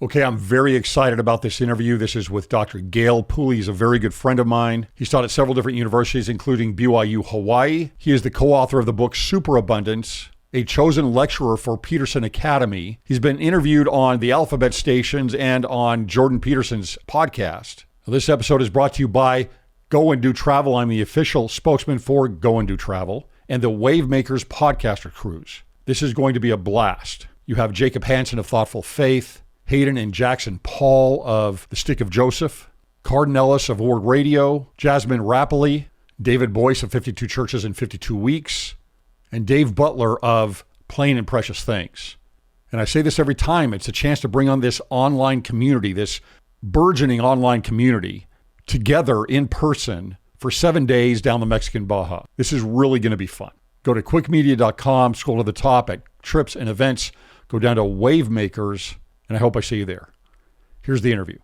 Okay, I'm very excited about this interview. This is with Dr. Gale Pooley. He's a very good friend of mine. He's taught at several different universities, including BYU Hawaii. He is the co-author of the book Superabundance, a chosen lecturer for Peterson Academy. He's been interviewed on the Alphabet stations and on Jordan Peterson's podcast. Now, this episode is brought to you by Go and Do Travel. I'm the official spokesman for Go and Do Travel and the Wavemakers Podcaster Cruise. This is going to be a blast. You have Jacob Hansen of Thoughtful Faith, Hayden and Jackson Paul of The Stick of Joseph, Carden Ellis of Word Radio, Jasmine Rappley, David Boyce of 52 Churches in 52 Weeks, and Dave Butler of Plain and Precious Things. And I say this every time, it's a chance to bring on this online community, this burgeoning online community, together in person for 7 days down the Mexican Baja. This is really going to be fun. Go to cwicmedia.com, scroll to the top at trips and events, go down to Wavemakers, and I hope I see you there. Here's the interview.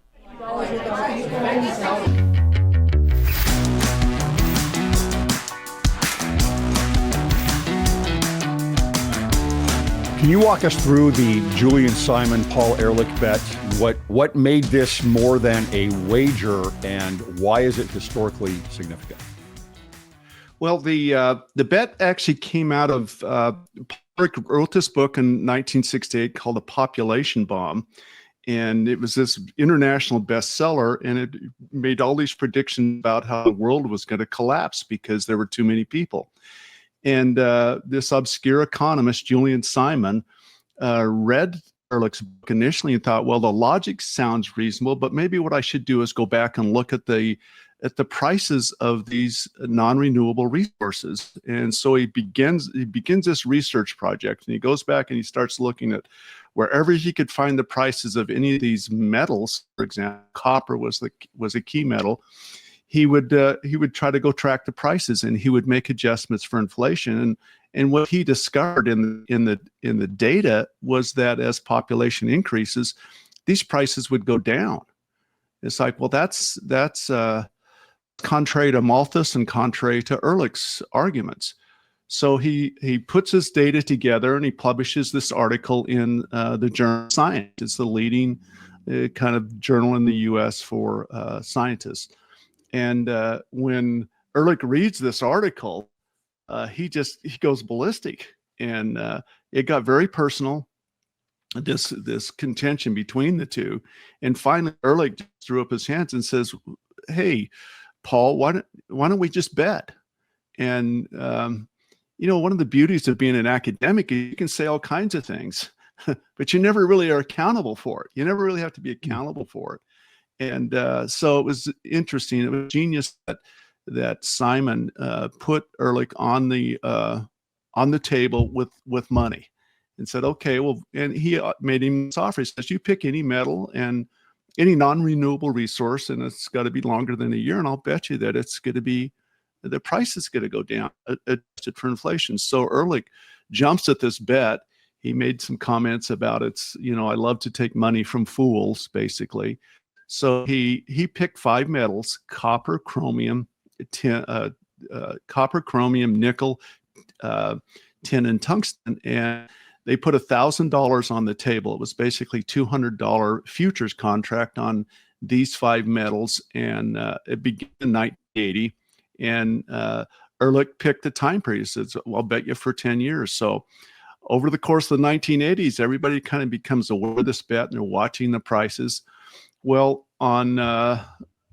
Can you walk us through the Julian Simon, Paul Ehrlich bet? What made this more than a wager, and why is it historically significant? Well, the bet actually came out of Ehrlich wrote this book in 1968 called The Population Bomb, and it was this international bestseller, and it made all these predictions about how the world was going to collapse because there were too many people. And this obscure economist, Julian Simon, read Ehrlich's book initially and thought, well, the logic sounds reasonable, but maybe what I should do is go back and look at the prices of these non-renewable resources. And so he begins this research project, and he goes back and he starts looking at wherever he could find the prices of any of these metals. For example, copper was a key metal. He would try to go track the prices, and he would make adjustments for inflation. And what he discovered in the data was that as population increases, these prices would go down. It's like, well, that's contrary to Malthus and contrary to Ehrlich's arguments. So he puts his data together and he publishes this article in the journal Science. It's the leading kind of journal in the U.S. for scientists. And when Ehrlich reads this article, he goes ballistic, and it got very personal. This contention between the two, and finally Ehrlich threw up his hands and says, "Hey, Paul, why don't we just bet?" And one of the beauties of being an academic is you can say all kinds of things, but you never really are accountable for it. You never really have to be accountable for it. And so it was interesting. It was genius that Simon put Ehrlich on the table with money, and said, "Okay, well," and he made him this offer. He says, "You pick any metal and any non-renewable resource, and it's got to be longer than a year, and I'll bet you that it's going to be, the price is going to go down, adjusted for inflation." So Ehrlich jumps at this bet. He made some comments about I love to take money from fools, basically. So he picked 5 metals: copper, chromium, nickel, tin, and tungsten, and they put $1,000 on the table. It was basically $200 futures contract on these 5 metals, and it began in 1980. And Ehrlich picked the time period. He says, "Well, I'll bet you for 10 years." So over the course of the 1980s, everybody kind of becomes aware of this bet, and they're watching the prices. Well, on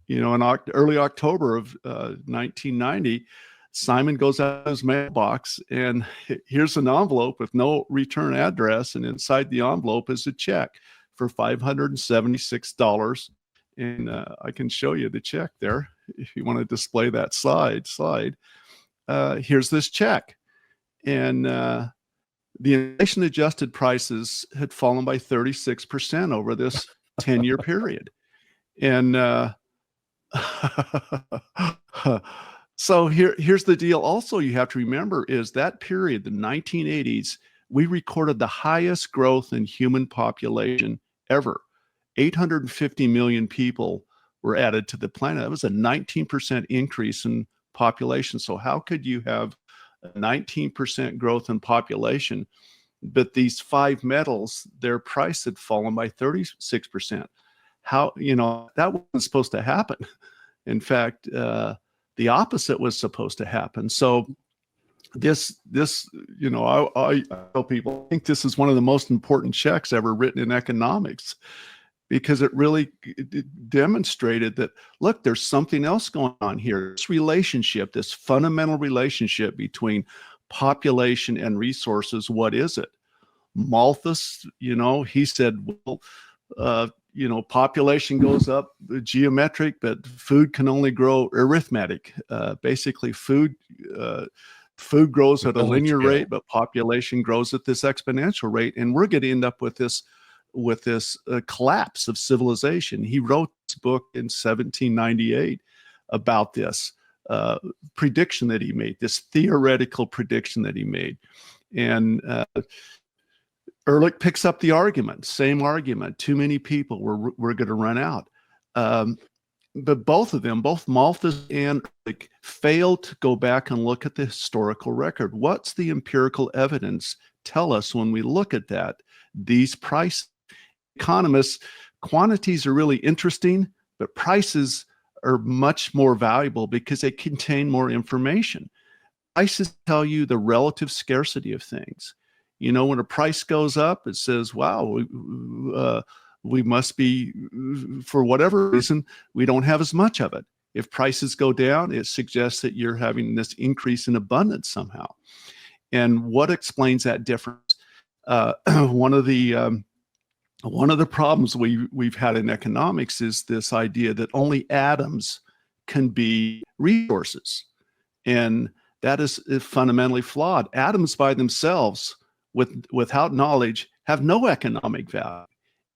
in early October of 1990, Simon goes out of his mailbox, and here's an envelope with no return address, and inside the envelope is a check for $576. And I can show you the check there if you want to display that slide. Here's this check, and the inflation-adjusted prices had fallen by 36% over this 10-year period. And so here's the deal. Also, you have to remember is that period, the 1980s, we recorded the highest growth in human population ever. 850 million people were added to the planet. That was a 19% increase in population. So how could you have a 19% growth in population but these 5 metals, their price had fallen by 36%. How, that wasn't supposed to happen. In fact, the opposite was supposed to happen. So this, I tell people, I think this is one of the most important checks ever written in economics, because it really demonstrated that, look, there's something else going on here. This relationship, this fundamental relationship between population and resources, what is it? Malthus, he said, well, population goes up geometric, but food can only grow arithmetic. Basically, food grows at a linear rate, but population grows at this exponential rate, and we're going to end up with this collapse of civilization. He wrote this book in 1798 about this prediction that he made, this theoretical prediction that he made. And Ehrlich picks up the argument, same argument, too many people, we're going to run out. But both of them, both Malthus and Ehrlich, failed to go back and look at the historical record. What's the empirical evidence tell us when we look at that? These prices. Economists, quantities are really interesting, but prices are much more valuable because they contain more information. Prices tell you the relative scarcity of things. When a price goes up, it says, wow, we must be, for whatever reason, we don't have as much of it. If prices go down, it suggests that you're having this increase in abundance somehow. And what explains that difference? One of the problems we've had in economics is this idea that only atoms can be resources. And that is fundamentally flawed. Atoms by themselves, without knowledge, have no economic value.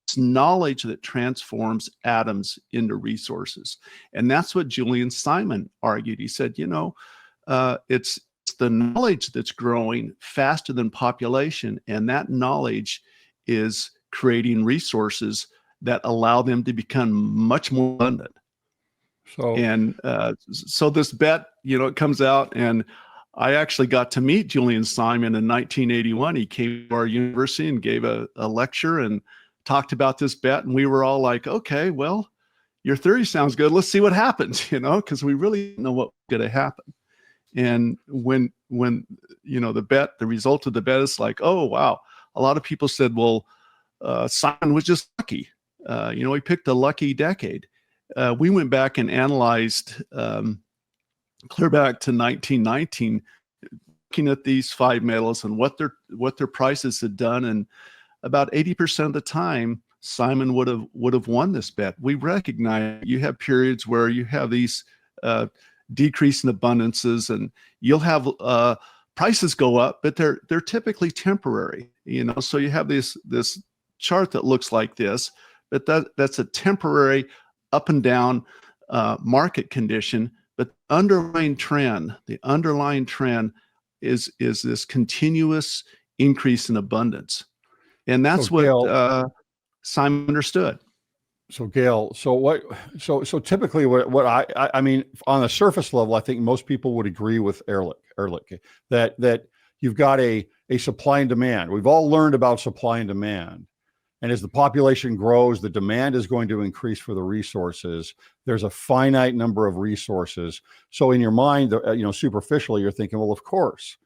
It's knowledge that transforms atoms into resources. And that's what Julian Simon argued. He said, it's the knowledge that's growing faster than population, and that knowledge is creating resources that allow them to become much more abundant. So this bet, it comes out, and I actually got to meet Julian Simon in 1981. He came to our university and gave a lecture and talked about this bet, and we were all like, okay, well, your theory sounds good. Let's see what happens, because we really didn't know what was going to happen. And when the result of the bet is like, oh, wow. A lot of people said, well, Simon was just lucky. He picked a lucky decade. We went back and analyzed clear back to 1919, looking at these 5 metals and what their prices had done, and about 80% of the time, Simon would have won this bet. We recognize you have periods where you have these decrease in abundances, and you'll have prices go up, but they're typically temporary. So you have this chart that looks like this, but that's a temporary up and down market condition. But the underlying trend is this continuous increase in abundance, and that's what Simon understood. So Gale, so typically what I mean, on a surface level, I think most people would agree with Ehrlich that you've got a supply and demand. We've all learned about supply and demand. And as the population grows, the demand is going to increase for the resources. There's a finite number of resources. So in your mind, superficially, you're thinking, well, of course,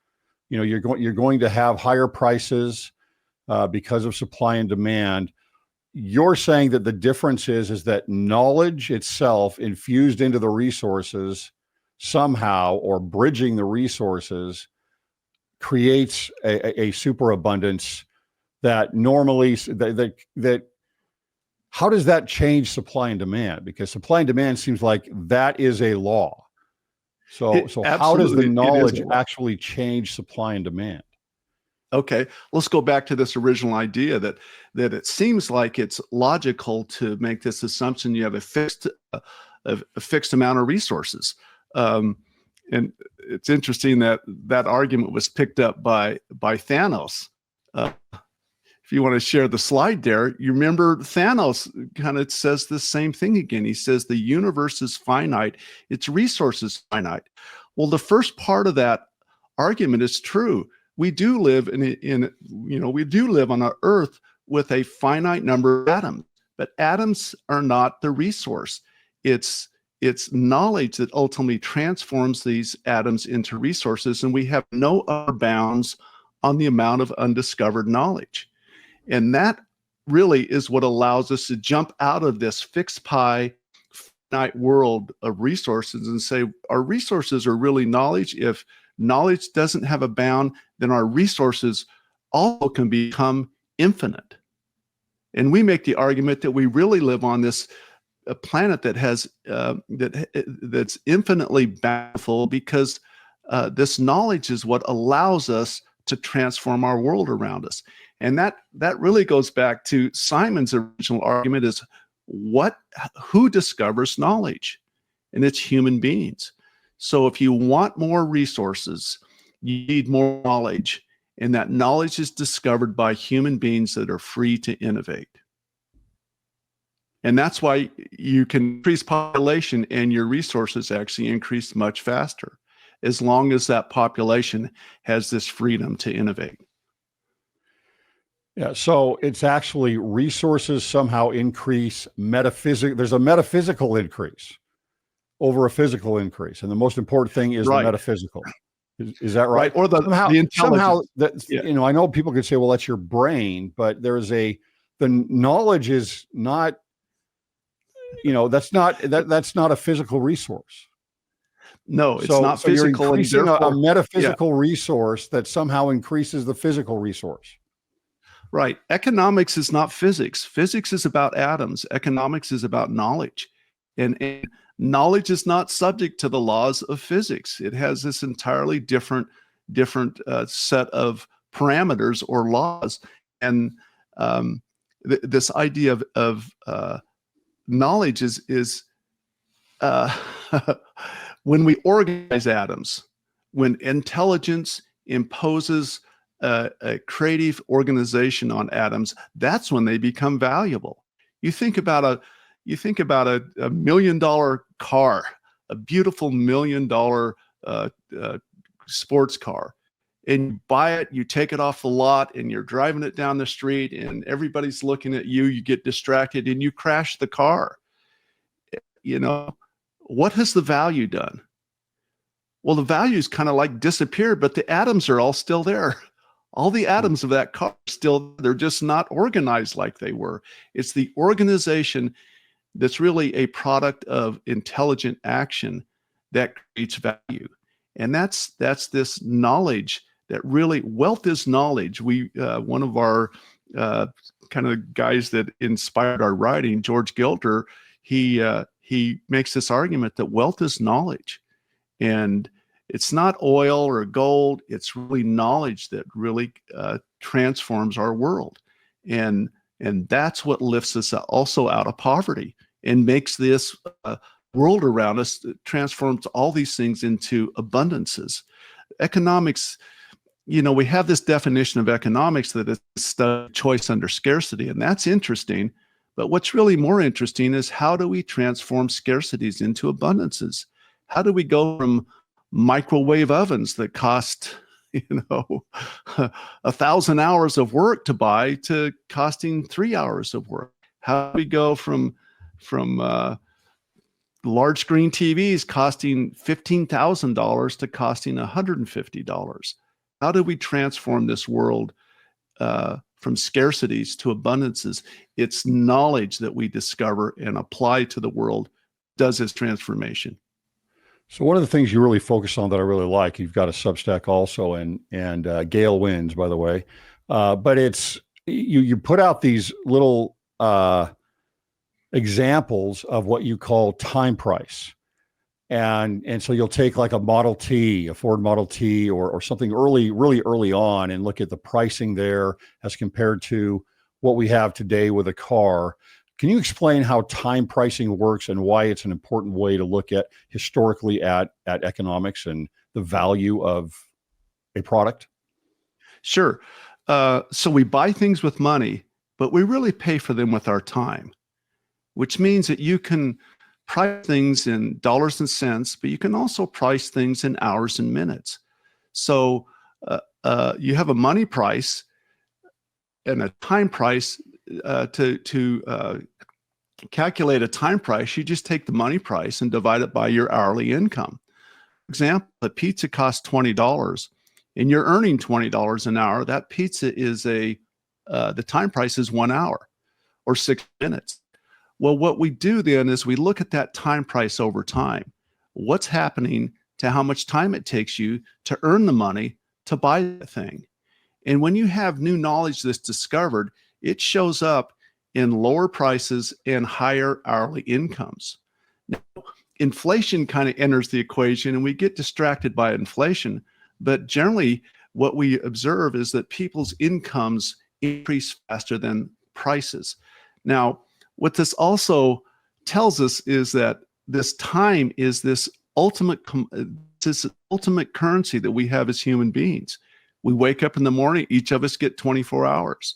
you're going to have higher prices because of supply and demand. You're saying that the difference is that knowledge itself infused into the resources somehow, or bridging the resources, creates a superabundance that normally that how does that change supply and demand? Because supply and demand seems like that is a law. So how does the knowledge actually change supply and demand? Okay, let's go back to this original idea that it seems like it's logical to make this assumption. You have a fixed amount of resources, and it's interesting that argument was picked up by Thanos. If you want to share the slide there, you remember Thanos kind of says the same thing again. He says the universe is finite, its resources finite. Well, the first part of that argument is true. we do live we do live on an Earth with a finite number of atoms, but atoms are not the resource. It's knowledge that ultimately transforms these atoms into resources, and we have no upper bounds on the amount of undiscovered knowledge. And that really is what allows us to jump out of this fixed pie, finite world of resources and say our resources are really knowledge. If knowledge doesn't have a bound, then our resources also can become infinite. And we make the argument that we really live on this a planet that has that's infinitely bountiful, because this knowledge is what allows us to transform our world around us. And that really goes back to Simon's original argument: is who discovers knowledge? And it's human beings. So if you want more resources, you need more knowledge, and that knowledge is discovered by human beings that are free to innovate. And that's why you can increase population and your resources actually increase much faster, as long as that population has this freedom to innovate. Yeah, so it's actually resources somehow increase metaphysical. There's a metaphysical increase over a physical increase. And the most important thing is the metaphysical. Is that right? Or the intelligence. Somehow that, I know people could say, well, that's your brain, but the knowledge is not, that's not a physical resource. No, it's not physical. You're increasing a metaphysical resource that somehow increases the physical resource. Right. Economics is not physics. Physics is about atoms. Economics is about knowledge. And knowledge is not subject to the laws of physics. It has this entirely different set of parameters or laws. And this idea of knowledge is when we organize atoms, when intelligence imposes a creative organization on atoms, that's when they become valuable. You think about a $1 million car, a beautiful $1 million sports car, and you buy it, you take it off the lot, and you're driving it down the street, and everybody's looking at you. You get distracted, and you crash the car. What has the value done? Well, the value's kind of like disappeared, but the atoms are all still there. All the atoms of that car are still, they're just not organized like they were. It's the organization that's really a product of intelligent action that creates value. And that's this knowledge that really, wealth is knowledge. One of our kind of guys that inspired our writing, George Gilder, he makes this argument that wealth is knowledge. And it's not oil or gold. It's really knowledge that really transforms our world. And that's what lifts us also out of poverty and makes this world around us, transforms all these things into abundances. Economics, we have this definition of economics that it's choice under scarcity, and that's interesting. But what's really more interesting is, how do we transform scarcities into abundances? How do we go from microwave ovens that cost 1,000 hours of work to buy to costing 3 hours of work? How do we go from large screen TVs costing $15,000 to costing $150? How do we transform this world from scarcities to abundances? It's knowledge that we discover and apply to the world does this transformation. So one of the things you really focus on that I really like, you've got a Substack also, and Gale wins, by the way, but it's you put out these little examples of what you call time price, and so you'll take like a Model T, a Ford Model T, or something really early on, and look at the pricing there as compared to what we have today with a car. Can you explain how time pricing works and why it's an important way to look at historically at economics and the value of a product? Sure. So we buy things with money, but we really pay for them with our time, which means that you can price things in dollars and cents, but you can also price things in hours and minutes. So you have a money price and a time price. To calculate a time price, you just take the money price and divide it by your hourly income. For example, a pizza costs $20 and you're earning $20 an hour. That pizza is the time price is 1 hour or 6 minutes. Well, what we do then is we look at that time price over time. What's happening to how much time it takes you to earn the money to buy the thing? And when you have new knowledge that's discovered, it shows up in lower prices and higher hourly incomes. Now, inflation kind of enters the equation and we get distracted by inflation. But generally, what we observe is that people's incomes increase faster than prices. Now, what this also tells us is that this time is this ultimate currency that we have as human beings. We wake up in the morning, each of us get 24 hours.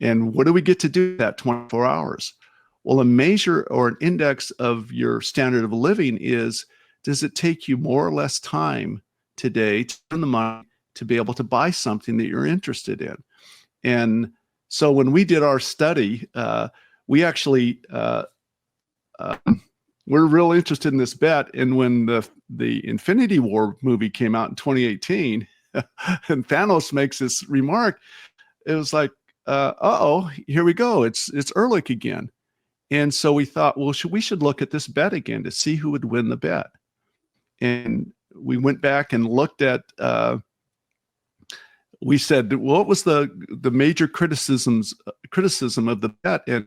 And what do we get to do that 24 hours? Well, a measure or an index of your standard of living is, does it take you more or less time today to earn the money to be able to buy something that you're interested in? And so when we did our study, we actually, we're real interested in this bet. And when the Infinity War movie came out in 2018, and Thanos makes this remark, it was like, here we go. It's Ehrlich again. And so we thought, well, we should look at this bet again to see who would win the bet. And we went back and looked at, we said, what was the major criticism of the bet? And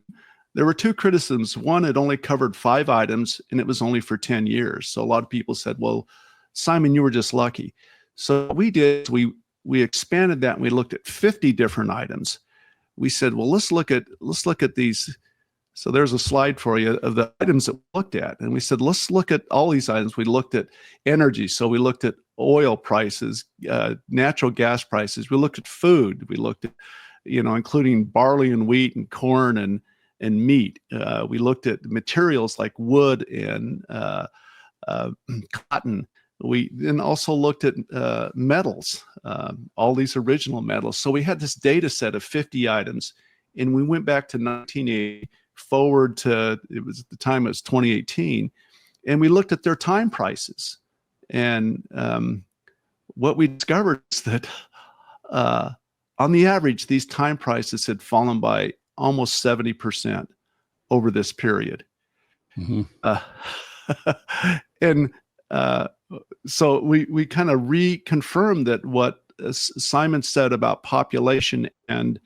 there were two criticisms. One, it only covered 5 items and it was only for 10 years. So a lot of people said, well, Simon, you were just lucky. So what we did, we expanded that and we looked at 50 different items. We said, well, let's look at these. So there's a slide for you of the items that we looked at. And we said, let's look at all these items. We looked at energy. So we looked at oil prices, natural gas prices. We looked at food. We looked at, including barley and wheat and corn and meat. We looked at materials like wood and cotton. We then also looked at metals, all these original metals. So we had this data set of 50 items, and we went back to 1980, forward to, it was at the time it was 2018, and we looked at their time prices. And what we discovered is that on the average, these time prices had fallen by almost 70% over this period. Mm-hmm. So we kind of reconfirmed that what Simon said about population and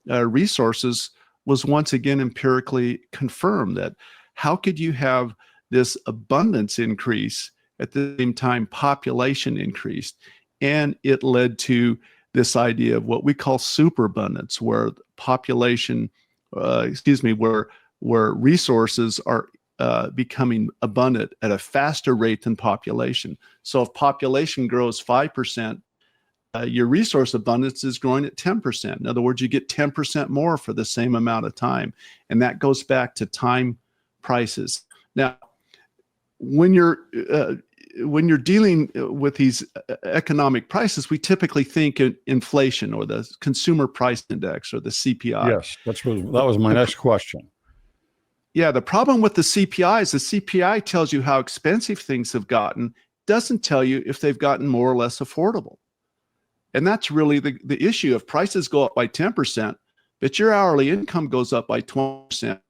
resources was once again empirically confirmed, that how could you have this abundance increase at the same time population increased? And it led to this idea of what we call superabundance, where population, where resources are becoming abundant at a faster rate than population. So if population grows 5%, your resource abundance is growing at 10%. In other words, you get 10% more for the same amount of time. And that goes back to time prices. Now, when you're dealing with these economic prices, we typically think in inflation or the consumer price index or the CPI. Yes, that was my next question. Yeah, the problem with the CPI is the CPI tells you how expensive things have gotten, doesn't tell you if they've gotten more or less affordable. And that's really the issue. If prices go up by 10%, but your hourly income goes up by 20%,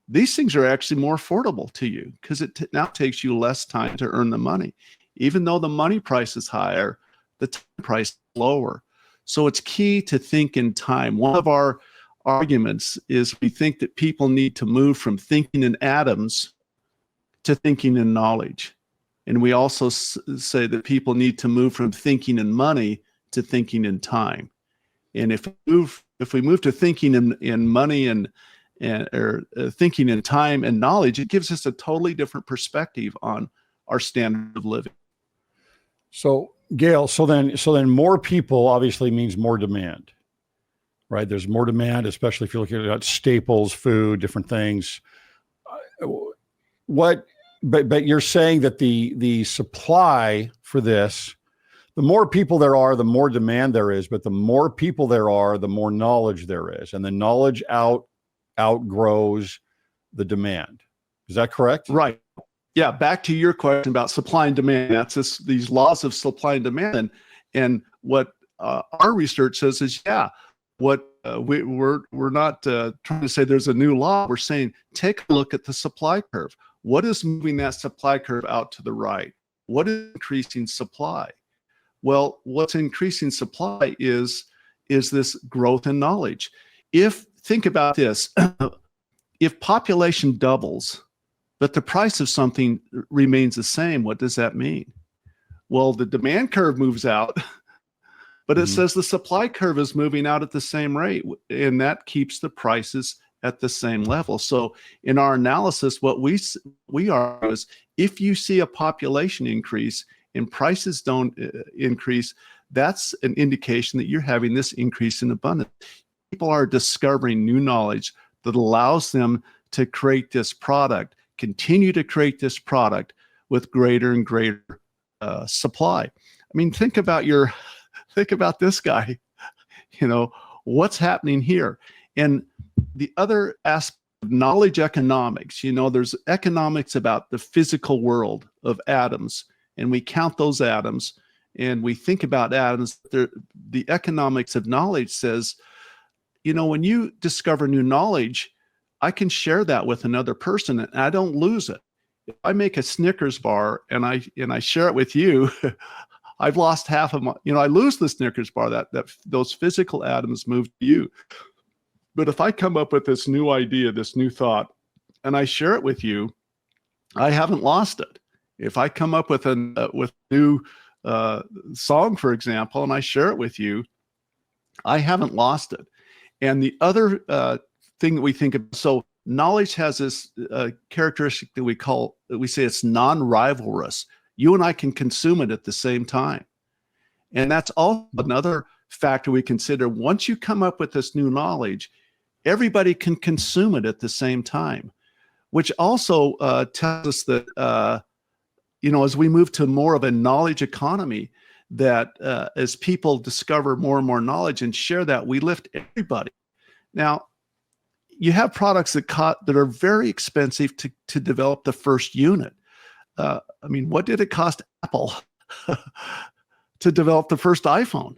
these things are actually more affordable to you because it now takes you less time to earn the money. Even though the money price is higher, the time price is lower. So it's key to think in time. One of our arguments is we think that people need to move from thinking in atoms to thinking in knowledge. And we also say that people need to move from thinking in money to thinking in time. And if we move to thinking in money and thinking in time and knowledge, it gives us a totally different perspective on our standard of living. So, Gale, so then more people obviously means more demand, right? There's more demand, especially if you're looking at staples, food, different things. But you're saying that the supply for this, the more people there are, the more demand there is, but the more people there are, the more knowledge there is. And the knowledge outgrows the demand. Is that correct? Right. Yeah. Back to your question about supply and demand. That's these laws of supply and demand. And what our research says is, what we're not trying to say there's a new law. We're saying, take a look at the supply curve. What is moving that supply curve out to the right? What is increasing supply? Well, what's increasing supply is this growth in knowledge. Think about this, if population doubles, but the price of something remains the same, what does that mean? Well, the demand curve moves out, but it says the supply curve is moving out at the same rate, and that keeps the prices at the same level. So in our analysis, what we argue is, if you see a population increase and prices don't increase, that's an indication that you're having this increase in abundance. People are discovering new knowledge that allows them to create this product, continue to create this product with greater and greater supply. I mean, think about this guy. What's happening here? And the other aspect of knowledge economics, there's economics about the physical world of atoms, and we count those atoms and we think about atoms. The economics of knowledge says, when you discover new knowledge, I can share that with another person and I don't lose it. If I make a Snickers bar and I share it with you, I've lost half of my, I lose the Snickers bar, that those physical atoms move to you. But if I come up with this new idea, this new thought, and I share it with you, I haven't lost it. If I come up with a new song, for example, and I share it with you, I haven't lost it. And the other thing that we think of, so knowledge has this characteristic that we say it's non-rivalrous. You and I can consume it at the same time. And that's also another factor we consider. Once you come up with this new knowledge, everybody can consume it at the same time, which also tells us that, as we move to more of a knowledge economy, that as people discover more and more knowledge and share that, we lift everybody. Now, you have products that are very expensive to develop the first unit. What did it cost Apple to develop the first iPhone?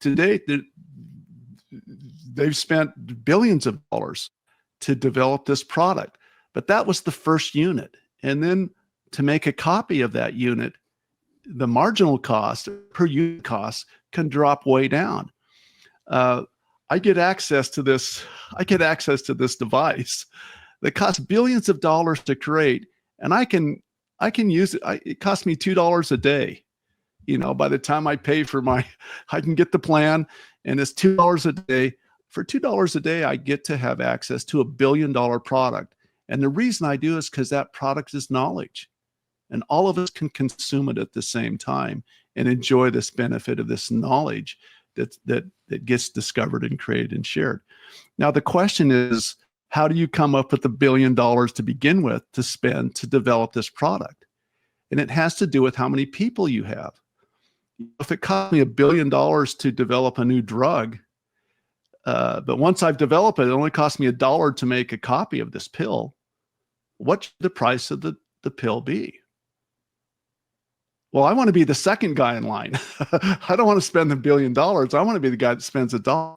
Today they've spent billions of dollars to develop this product, but that was the first unit. And then to make a copy of that unit, the marginal cost per unit cost can drop way down. I get access to this device that costs billions of dollars to create, and I can use it. It costs me $2 a day. By the time I pay I can get the plan, and it's $2 a day. For $2 a day, I get to have access to $1 billion product. And the reason I do is because that product is knowledge, and all of us can consume it at the same time and enjoy this benefit of this knowledge that gets discovered and created and shared. Now, the question is, how do you come up with $1 billion to begin with to spend to develop this product? And it has to do with how many people you have. If it cost me $1 billion to develop a new drug, but once I've developed it, it only cost me $1 to make a copy of this pill, what should the price of the pill be? Well, I want to be the second guy in line. I don't want to spend $1 billion. I want to be the guy that spends $1.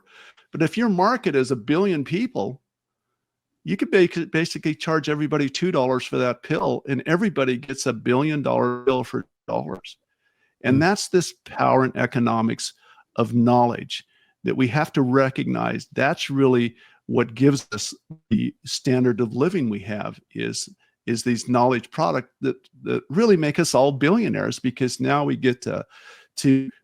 But if your market is 1 billion people, you could basically charge everybody $2 for that pill, and everybody gets $1 billion pill for $2. And that's this power and economics of knowledge that we have to recognize. That's really what gives us the standard of living we have, is these knowledge products that really make us all billionaires, because now we get to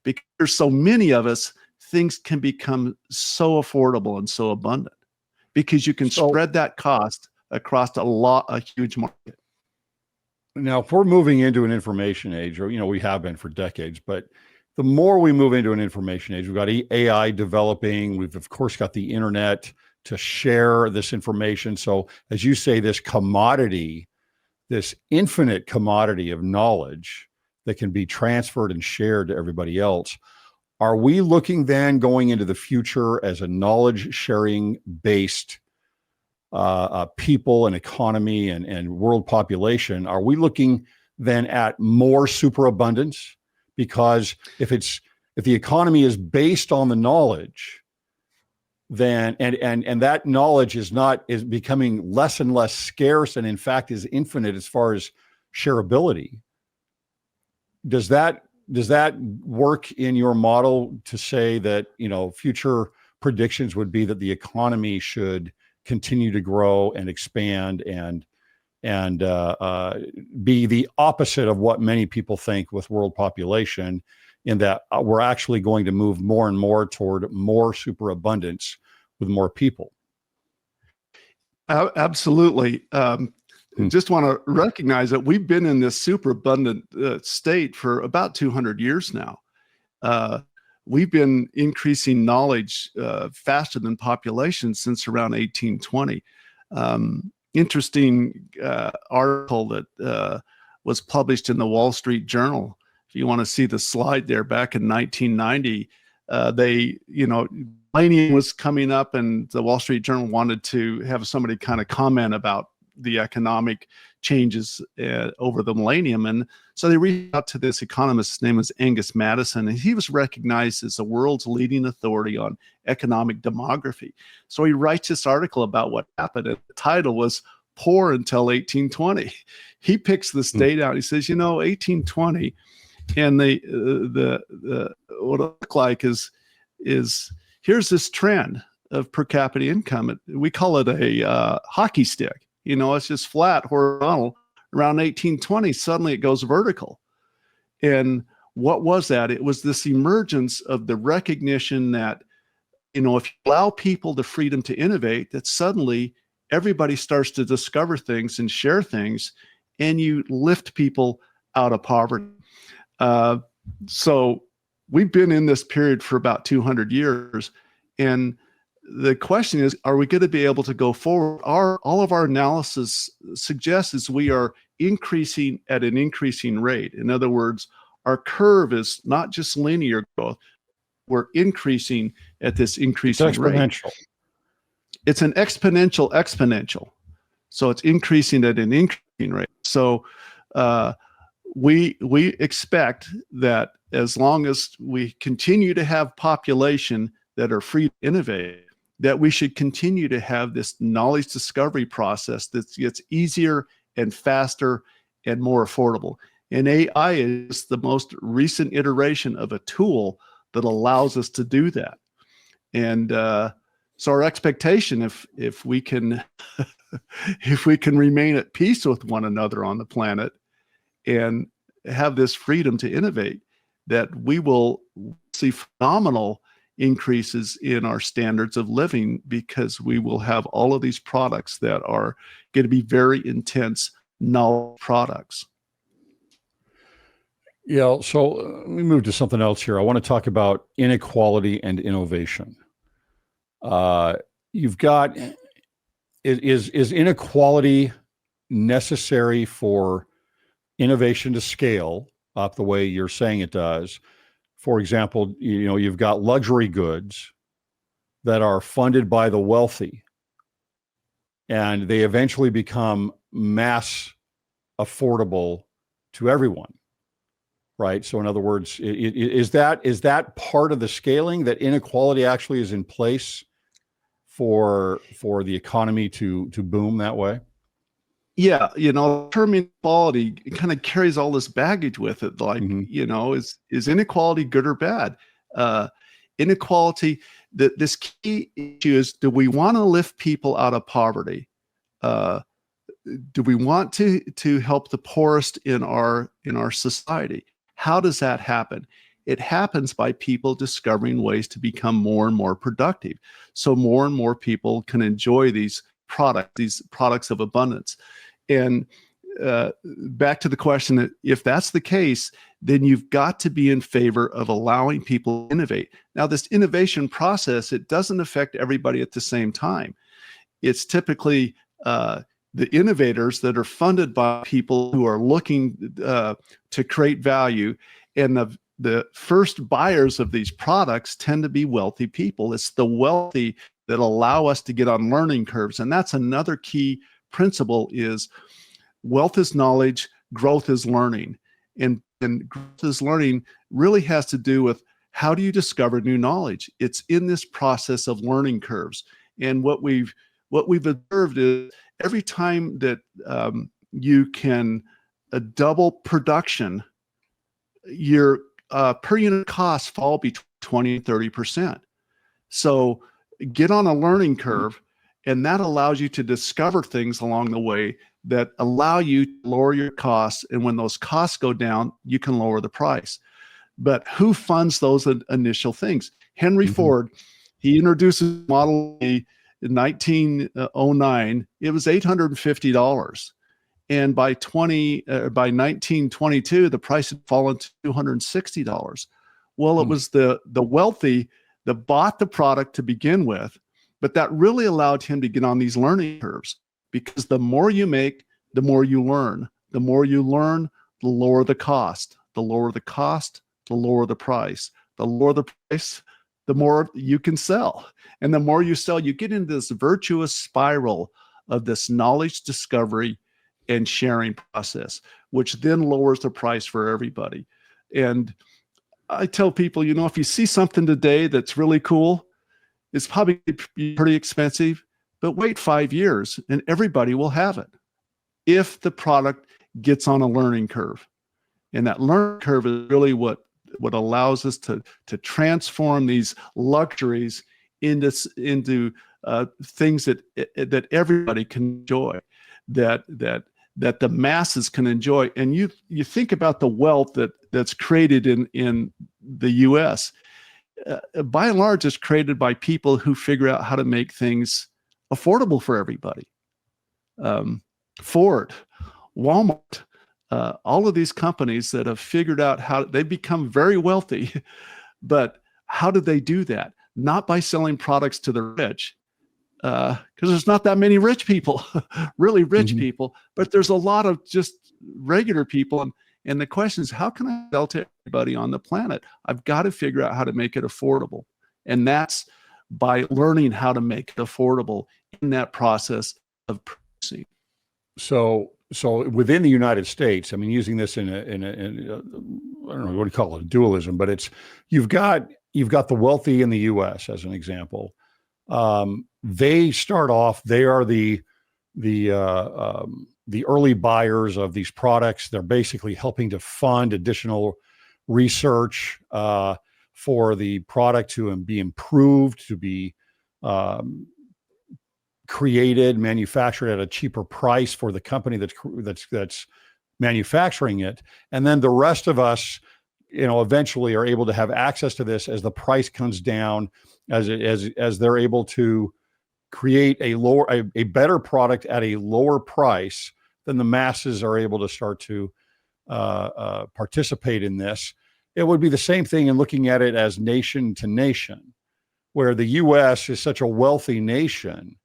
because there's so many of us, things can become so affordable and so abundant because you can spread that cost across a huge market. Now, if we're moving into an information age, or, we have been for decades, but the more we move into an information age, we've got AI developing. We've, of course, got the internet to share this information. So as you say, this commodity, this infinite commodity of knowledge that can be transferred and shared to everybody else. Are we looking then going into the future as a knowledge sharing based people and economy and world population? Are we looking then at more superabundance? Because if the economy is based on the knowledge, then and that knowledge is becoming less and less scarce, and in fact is infinite as far as shareability. Does that work in your model to say that, future predictions would be that the economy should continue to grow and expand and be the opposite of what many people think with world population, in that we're actually going to move more and more toward more superabundance with more people? Absolutely. Just want to recognize that we've been in this superabundant state for about 200 years now. We've been increasing knowledge faster than population since around 1820. Interesting article that was published in the Wall Street Journal. If you want to see the slide there, back in 1990, millennium was coming up, and the Wall Street Journal wanted to have somebody kind of comment about the economic changes over the millennium. And so they reached out to this economist. His name was Angus Madison, and he was recognized as the world's leading authority on economic demography. So he writes this article about what happened, and the title was Poor Until 1820. He picks this date out. He says, 1820, and what it looked like is here's this trend of per capita income. We call it a hockey stick. It's just flat, horizontal. Around 1820, suddenly it goes vertical. And what was that? It was this emergence of the recognition that, if you allow people the freedom to innovate, that suddenly everybody starts to discover things and share things, and you lift people out of poverty. So we've been in this period for about 200 years. And the question is, are we going to be able to go forward? All of our analysis suggests is we are increasing at an increasing rate. In other words, our curve is not just linear growth. We're increasing at this increasing rate. It's an exponential. So it's increasing at an increasing rate. So we expect that as long as we continue to have population that are free to innovate, that we should continue to have this knowledge discovery process that gets easier and faster and more affordable. And AI is the most recent iteration of a tool that allows us to do that. And so our expectation, if we can if we can remain at peace with one another on the planet and have this freedom to innovate, that we will see phenomenal increases in our standards of living, because we will have all of these products that are going to be very intense knowledge products. Yeah. So let me move to something else here. I want to talk about inequality and innovation. You've got, is inequality necessary for innovation to scale up the way you're saying it does? For example, you've got luxury goods that are funded by the wealthy, and they eventually become mass affordable to everyone, right? So in other words, is that part of the scaling, that inequality actually is in place for the economy to boom that way? Yeah, the term inequality kind of carries all this baggage with it. Like, is inequality good or bad? Inequality, this key issue is, do we want to lift people out of poverty? Do we want to help the poorest in our society? How does that happen? It happens by people discovering ways to become more and more productive, so more and more people can enjoy these products of abundance. And back to the question, that if that's the case, then you've got to be in favor of allowing people to innovate. Now, this innovation process, it doesn't affect everybody at the same time. It's typically the innovators that are funded by people who are looking to create value, and the first buyers of these products tend to be wealthy people. It's the wealthy that allow us to get on learning curves. And that's another key principle: is wealth is knowledge, growth is learning. And growth is learning really has to do with how do you discover new knowledge? It's in this process of learning curves. And what we've observed is every time that you can double production, your per unit costs fall between 20 and 30%. So get on a learning curve, and that allows you to discover things along the way that allow you to lower your costs. And when those costs go down, you can lower the price. But who funds those initial things? Henry Ford, he introduces Model A in 1909. It was $850. And by 1922, the price had fallen to $260. Well, it was the wealthy that bought the product to begin with, but that really allowed him to get on these learning curves, because the more you make, the more you learn. The more you learn, the lower the cost. The lower the cost, the lower the price. The lower the price, the more you can sell. And the more you sell, you get into this virtuous spiral of this knowledge discovery and sharing process, which then lowers the price for everybody. And I tell people, if you see something today that's really cool, it's probably pretty expensive, but wait 5 years and everybody will have it if the product gets on a learning curve. And that learning curve is really what allows us to transform these luxuries into things that everybody can enjoy, that the masses can enjoy. And you think about the wealth that's created in the U.S. By and large, it's created by people who figure out how to make things affordable for everybody. Ford, Walmart, all of these companies that have figured out how they've become very wealthy. But how do they do that? Not by selling products to the rich, because there's not that many rich people, really rich people, but there's a lot of just regular people. And the question is, how can I sell to everybody on the planet? I've got to figure out how to make it affordable. And that's by learning how to make it affordable in that process of producing. So within the United States, I mean, using this in a I don't know, what do you call it, a dualism, but it's, you've got the wealthy in the U.S. as an example. They start off, they are the early buyers of these products. They're basically helping to fund additional research for the product to be improved, to be created, manufactured at a cheaper price for the company that's manufacturing it. And then the rest of us, eventually are able to have access to this as the price comes down, as they're able to create a better product at a lower price, then the masses are able to start to participate in this. It would be the same thing in looking at it as nation to nation, where the U.S. is such a wealthy nation.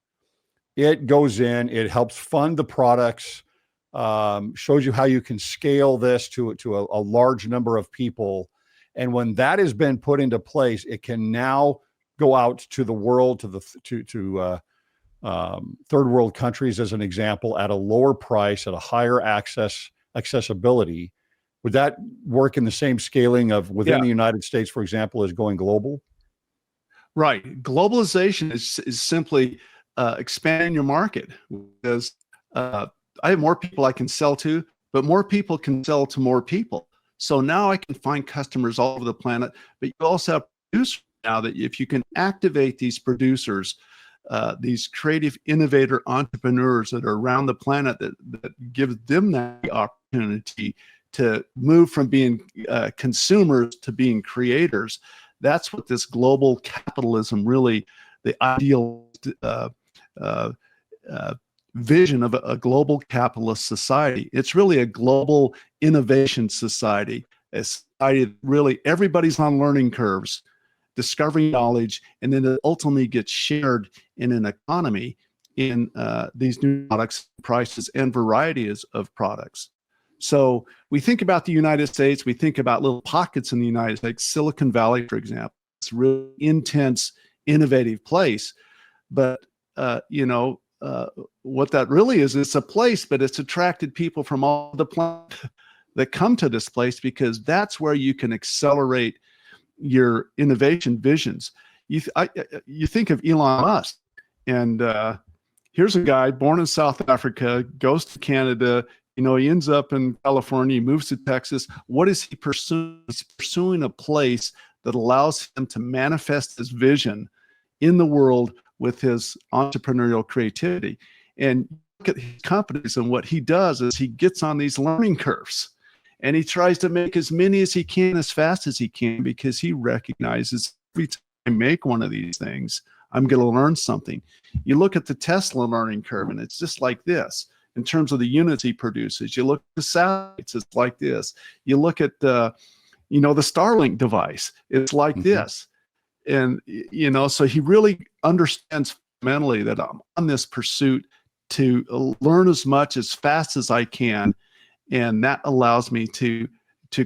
It goes in, it helps fund the products, shows you how you can scale this to a large number of people. And when that has been put into place, it can now go out to the world, to third world countries, as an example, at a lower price, at a higher accessibility. Would that work in the same scaling of within the United States, for example, as going global? Right. Globalization is simply expanding your market, because I have more people I can sell to, but more people can sell to more people. So now I can find customers all over the planet, but you also have producers now that if you can activate these producers, these creative innovator entrepreneurs that are around the planet, that gives them that opportunity to move from being consumers to being creators. That's what this global capitalism really, the ideal vision of a global capitalist society. It's really a global innovation society, a society that really everybody's on learning curves, discovering knowledge, and then it ultimately gets shared in an economy in these new products, prices, and varieties of products. So we think about the United States, we think about little pockets in the United States, Silicon Valley, for example. It's a really intense, innovative place. But, what that really is, it's a place, but it's attracted people from all the planet that come to this place, because that's where you can accelerate your innovation visions. You think of Elon Musk, and here's a guy born in South Africa, goes to Canada, he ends up in California, he moves to Texas. What is he pursuing? He's pursuing a place that allows him to manifest his vision in the world with his entrepreneurial creativity. And look at his companies, and what he does is he gets on these learning curves and he tries to make as many as he can as fast as he can, because he recognizes every time I make one of these things, I'm going to learn something. You look at the Tesla learning curve, and it's just like this in terms of the units he produces. You look at the satellites, it's like this. You look at the Starlink device, it's like this. And, so he really understands fundamentally that I'm on this pursuit to learn as much as fast as I can. And that allows me to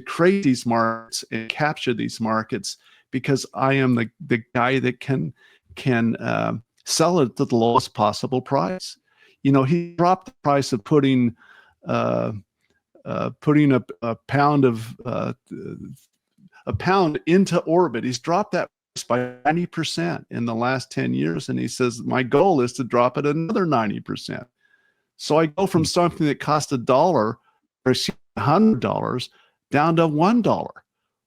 create these markets and capture these markets, because I am the guy that can sell it at the lowest possible price. He dropped the price of putting a pound into orbit. He's dropped that by 90% in the last 10 years. And he says, my goal is to drop it another 90%. So I go from something that cost $1 or $100 down to $1.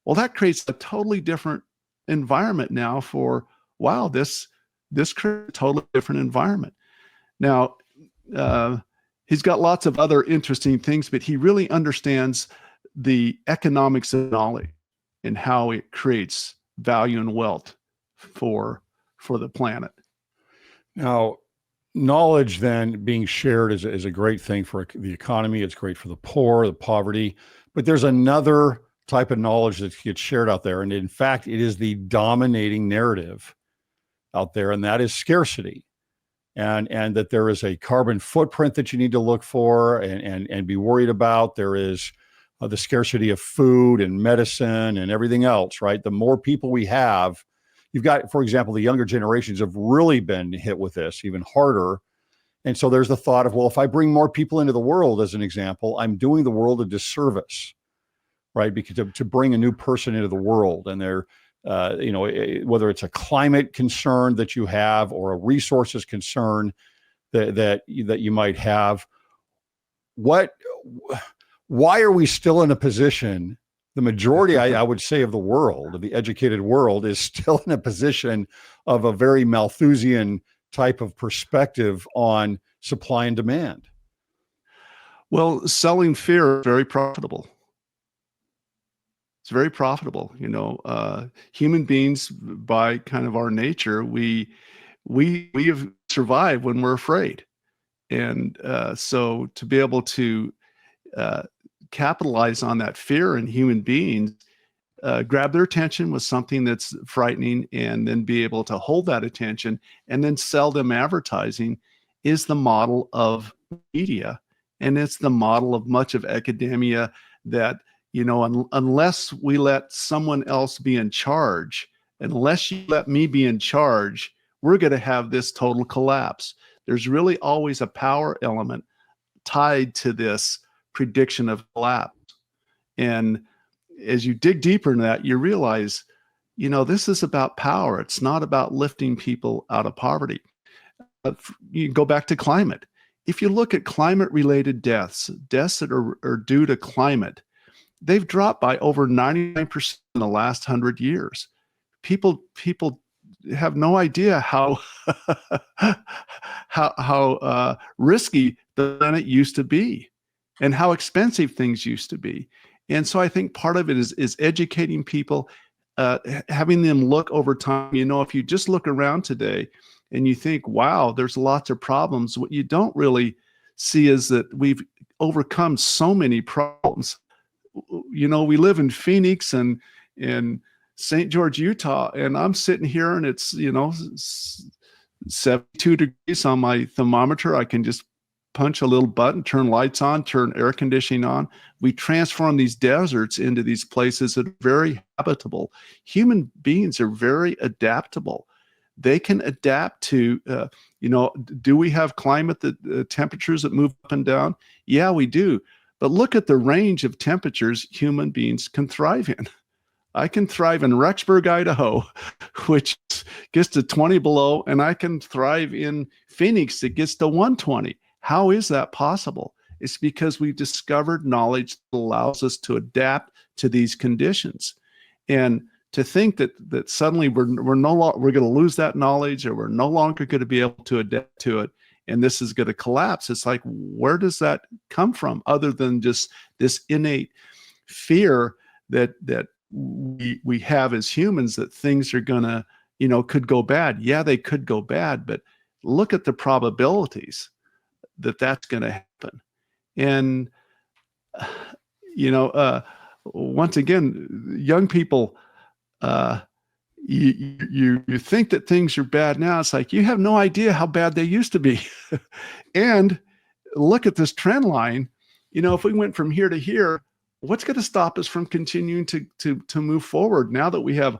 Well, that creates a totally different environment now for, wow, this creates a totally different environment. Now, he's got lots of other interesting things, but he really understands the economics of knowledge and how it creates value and wealth for the planet. Now, knowledge then being shared is a great thing for the economy. It's great for the poor, the poverty, but there's another type of knowledge that gets shared out there. And in fact, it is the dominating narrative out there, and that is scarcity. And that there is a carbon footprint that you need to look for and be worried about. There is the scarcity of food and medicine and everything else, right? The more people we have, you've got, for example, the younger generations have really been hit with this even harder. And so there's the thought of, well, if I bring more people into the world, as an example, I'm doing the world a disservice, right? Because to bring a new person into the world, and they're, whether it's a climate concern that you have or a resources concern that you might have, why are we still in a position? The majority, I would say, of the world, of the educated world, is still in a position of a very Malthusian type of perspective on supply and demand. Well, selling fear is very profitable. It's very profitable. Human beings, by kind of our nature, we have survived when we're afraid. And so to be able to capitalize on that fear in human beings, grab their attention with something that's frightening, and then be able to hold that attention and then sell them advertising, is the model of media. And it's the model of much of academia that, unless we let someone else be in charge, unless you let me be in charge, we're going to have this total collapse. There's really always a power element tied to this prediction of collapse. And as you dig deeper into that, you realize, this is about power. It's not about lifting people out of poverty. You go back to climate. If you look at climate-related deaths that are due to climate, they've dropped by over 99% in the last 100 years. People have no idea how risky the planet used to be, and how expensive things used to be. And so I think part of it is educating people, having them look over time. If you just look around today and you think, wow, there's lots of problems, what you don't really see is that we've overcome so many problems. We live in Phoenix and in St. George, Utah, and I'm sitting here and it's, 72 degrees on my thermometer. I can just punch a little button, turn lights on, turn air conditioning on. We transform these deserts into these places that are very habitable. Human beings are very adaptable. They can adapt to, do we have climate that temperatures that move up and down? Yeah, we do. But look at the range of temperatures human beings can thrive in. I can thrive in Rexburg, Idaho, which gets to 20 below, and I can thrive in Phoenix that gets to 120. How is that possible? It's because we've discovered knowledge that allows us to adapt to these conditions. And to think that suddenly we're going to lose that knowledge, or we're no longer going to be able to adapt to it, and this is going to collapse. It's like, where does that come from, other than just this innate fear that we have as humans, that things are going to, could go bad. Yeah, they could go bad, but look at the probabilities that that's going to happen. And, once again, young people, you think that things are bad now. It's like, you have no idea how bad they used to be. And look at this trend line. If we went from here to here, what's going to stop us from continuing to move forward now that we have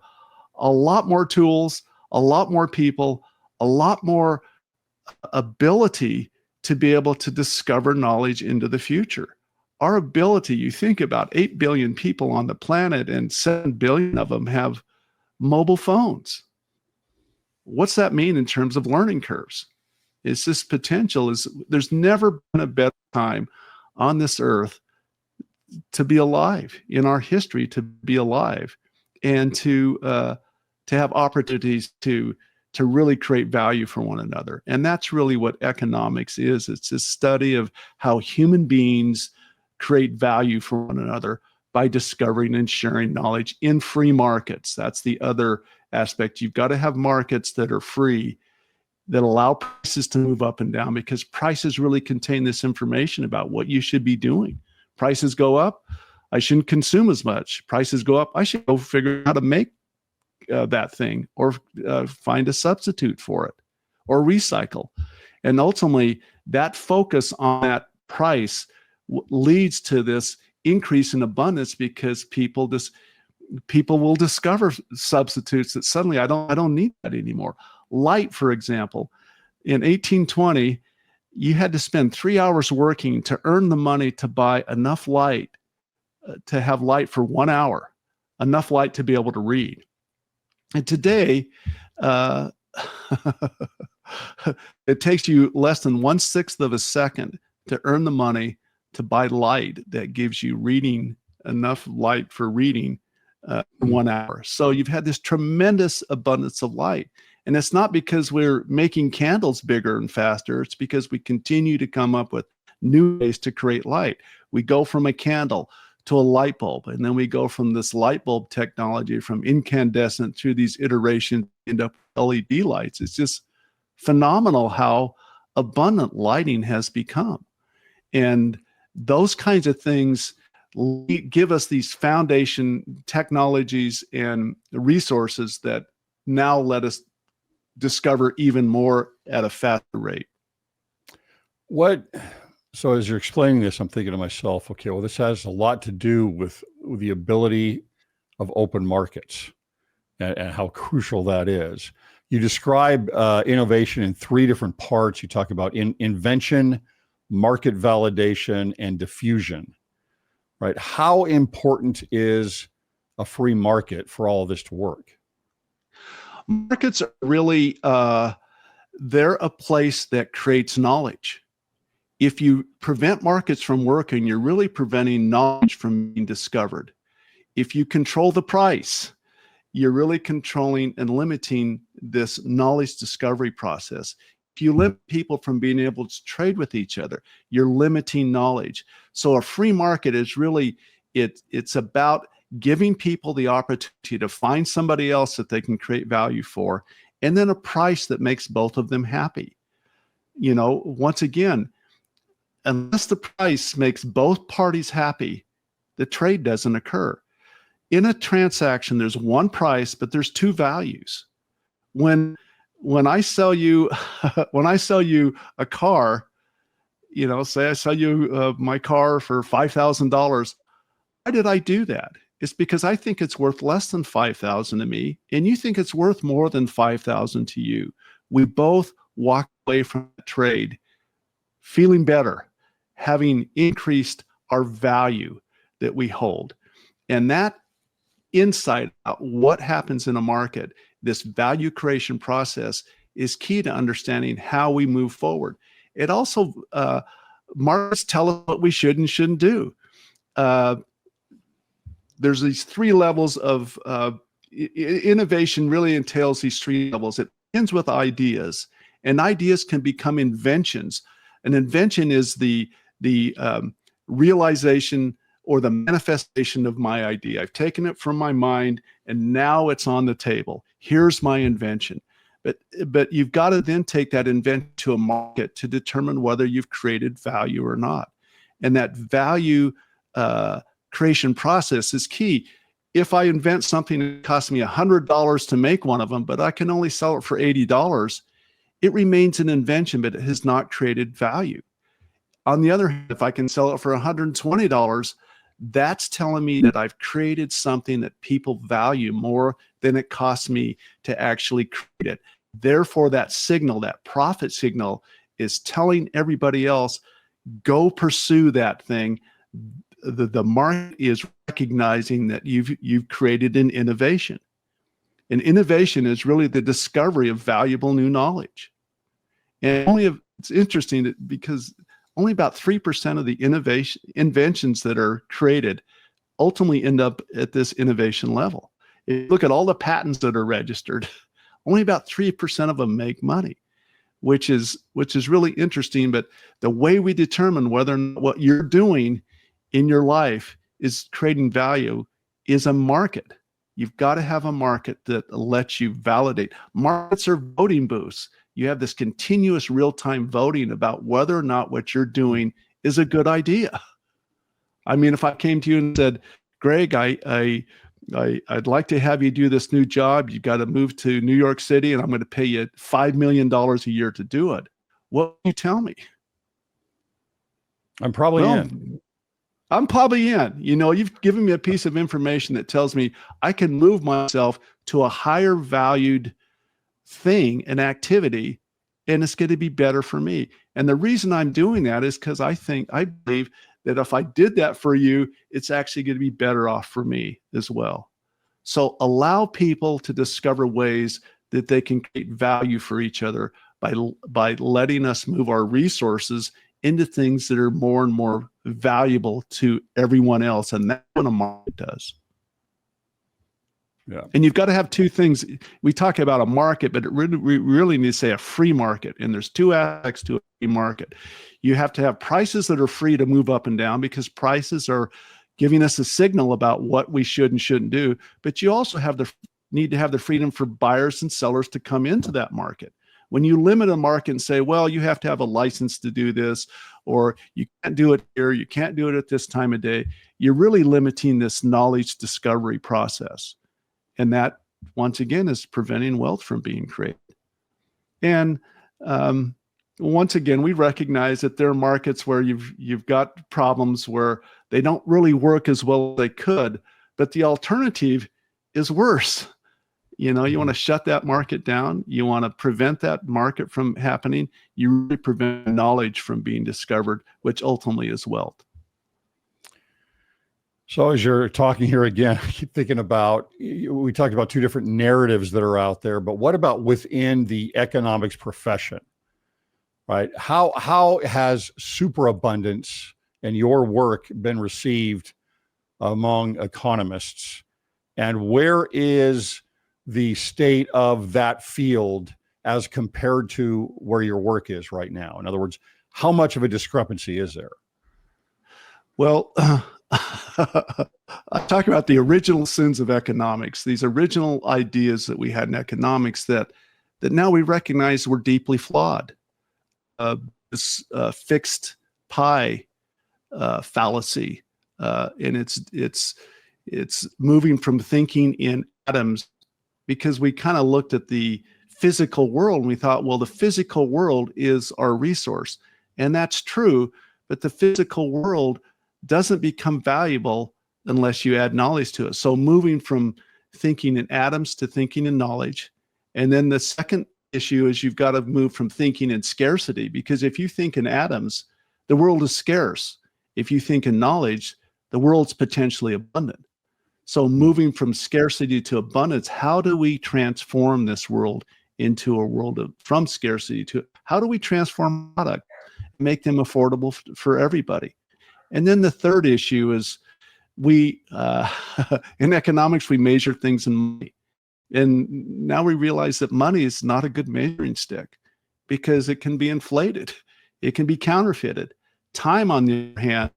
a lot more tools, a lot more people, a lot more ability to be able to discover knowledge into the future? Our ability, you think about 8 billion people on the planet, and 7 billion of them have mobile phones. What's that mean in terms of learning curves? It's this potential. There's never been a better time on this earth to be alive, in our history, to be alive, and to have opportunities to really create value for one another. And that's really what economics is. It's a study of how human beings create value for one another by discovering and sharing knowledge in free markets. That's the other aspect. You've got to have markets that are free, that allow prices to move up and down, because prices really contain this information about what you should be doing. Prices go up, I shouldn't consume as much. Prices go up, I should go figure out how to make that thing, or find a substitute for it, or recycle. And ultimately, that focus on that price leads to this increase in abundance, because people will discover substitutes that suddenly I don't need that anymore. Light, for example, in 1820, you had to spend 3 hours working to earn the money to buy enough light to have light for 1 hour, enough light to be able to read. And today, it takes you less than 1/6 of a second to earn the money to buy light that gives you enough light for reading 1 hour. So you've had this tremendous abundance of light. And it's not because we're making candles bigger and faster. It's because we continue to come up with new ways to create light. We go from a candle to a light bulb, and then we go from this light bulb technology, from incandescent, through these iterations, end up with LED lights. It's just phenomenal how abundant lighting has become. And those kinds of things give us these foundation technologies and resources that now let us discover even more at a faster rate. So as you're explaining this, I'm thinking to myself, okay, well, this has a lot to do with the ability of open markets and how crucial that is. You describe innovation in 3 different parts. You talk about invention, market validation, and diffusion, right? How important is a free market for all of this to work? Markets are really, they're a place that creates knowledge. If you prevent markets from working, you're really preventing knowledge from being discovered. If you control the price, you're really controlling and limiting this knowledge discovery process. If you limit people from being able to trade with each other, you're limiting knowledge. So a free market is really, it's about giving people the opportunity to find somebody else that they can create value for, and then a price that makes both of them happy. Once again, unless the price makes both parties happy, the trade doesn't occur. In a transaction, there's one price, but there's 2 values. When when I sell you, when I sell you a car, say I sell you my car for $5,000. Why did I do that? It's because I think it's worth less than 5,000 to me, and you think it's worth more than 5,000 to you. We both walk away from the trade feeling better, having increased our value that we hold. And that insight about what happens in a market, this value creation process, is key to understanding how we move forward. It also, markets tell us what we should and shouldn't do. There's these three levels of innovation. Really entails these three levels. It ends with ideas, and ideas can become inventions. An invention is the realization or the manifestation of my idea. I've taken it from my mind, and now it's on the table. Here's my invention. But you've got to then take that invention to a market to determine whether you've created value or not. And that value creation process is key. If I invent something that costs me $100 to make one of them, but I can only sell it for $80, it remains an invention, but it has not created value. On the other hand, if I can sell it for $120, that's telling me that I've created something that people value more than it costs me to actually create it. Therefore, that signal, that profit signal, is telling everybody else, go pursue that thing. The market is recognizing that you've created an innovation. And innovation is really the discovery of valuable new knowledge. And it's interesting because only about 3% of the inventions that are created ultimately end up at this innovation level. If you look at all the patents that are registered, only about 3% of them make money, which is really interesting. But the way we determine whether or not what you're doing in your life is creating value is a market. You've got to have a market that lets you validate. Markets are voting booths. You have this continuous real-time voting about whether or not what you're doing is a good idea. I mean, if I came to you and said, Greg, I'd like to have you do this new job. You've got to move to New York City, and I'm going to pay you $5 million a year to do it. What can you tell me? I'm probably in. I'm probably in. You've given me a piece of information that tells me I can move myself to a higher valued thing, an activity, and it's going to be better for me. And the reason I'm doing that is because I believe that if I did that for you, it's actually going to be better off for me as well. So allow people to discover ways that they can create value for each other by letting us move our resources into things that are more and more valuable to everyone else. And that's what a market does. Yeah. And you've got to have two things. We talk about a market, but we really need to say a free market. And there's two aspects to a free market. You have to have prices that are free to move up and down, because prices are giving us a signal about what we should and shouldn't do. But you also need to have the freedom for buyers and sellers to come into that market. When you limit a market and say, well, you have to have a license to do this, or you can't do it here, you can't do it at this time of day, you're really limiting this knowledge discovery process. And that, once again, is preventing wealth from being created. And once again, we recognize that there are markets where you've got problems where they don't really work as well as they could, but the alternative is worse. You want to shut that market down. You want to prevent that market from happening. You really prevent knowledge from being discovered, which ultimately is wealth. So as you're talking here again, I keep thinking about, we talked about two different narratives that are out there, but what about within the economics profession, right? How has superabundance and your work been received among economists? And where is the state of that field as compared to where your work is right now? In other words, how much of a discrepancy is there? Well, I talk about the original sins of economics, these original ideas that we had in economics that now we recognize were deeply flawed. This fixed pie fallacy, and it's moving from thinking in atoms, because we kind of looked at the physical world. And we thought, well, the physical world is our resource. And that's true, but the physical world doesn't become valuable unless you add knowledge to it. So moving from thinking in atoms to thinking in knowledge. And then the second issue is you've got to move from thinking in scarcity, because if you think in atoms, the world is scarce. If you think in knowledge, the world's potentially abundant. So moving from scarcity to abundance, how do we transform this world into a world from scarcity to, how do we transform product, make them affordable for everybody? And then the third issue is we, in economics, we measure things in money. And now we realize that money is not a good measuring stick because it can be inflated. It can be counterfeited. Time, on the other hand,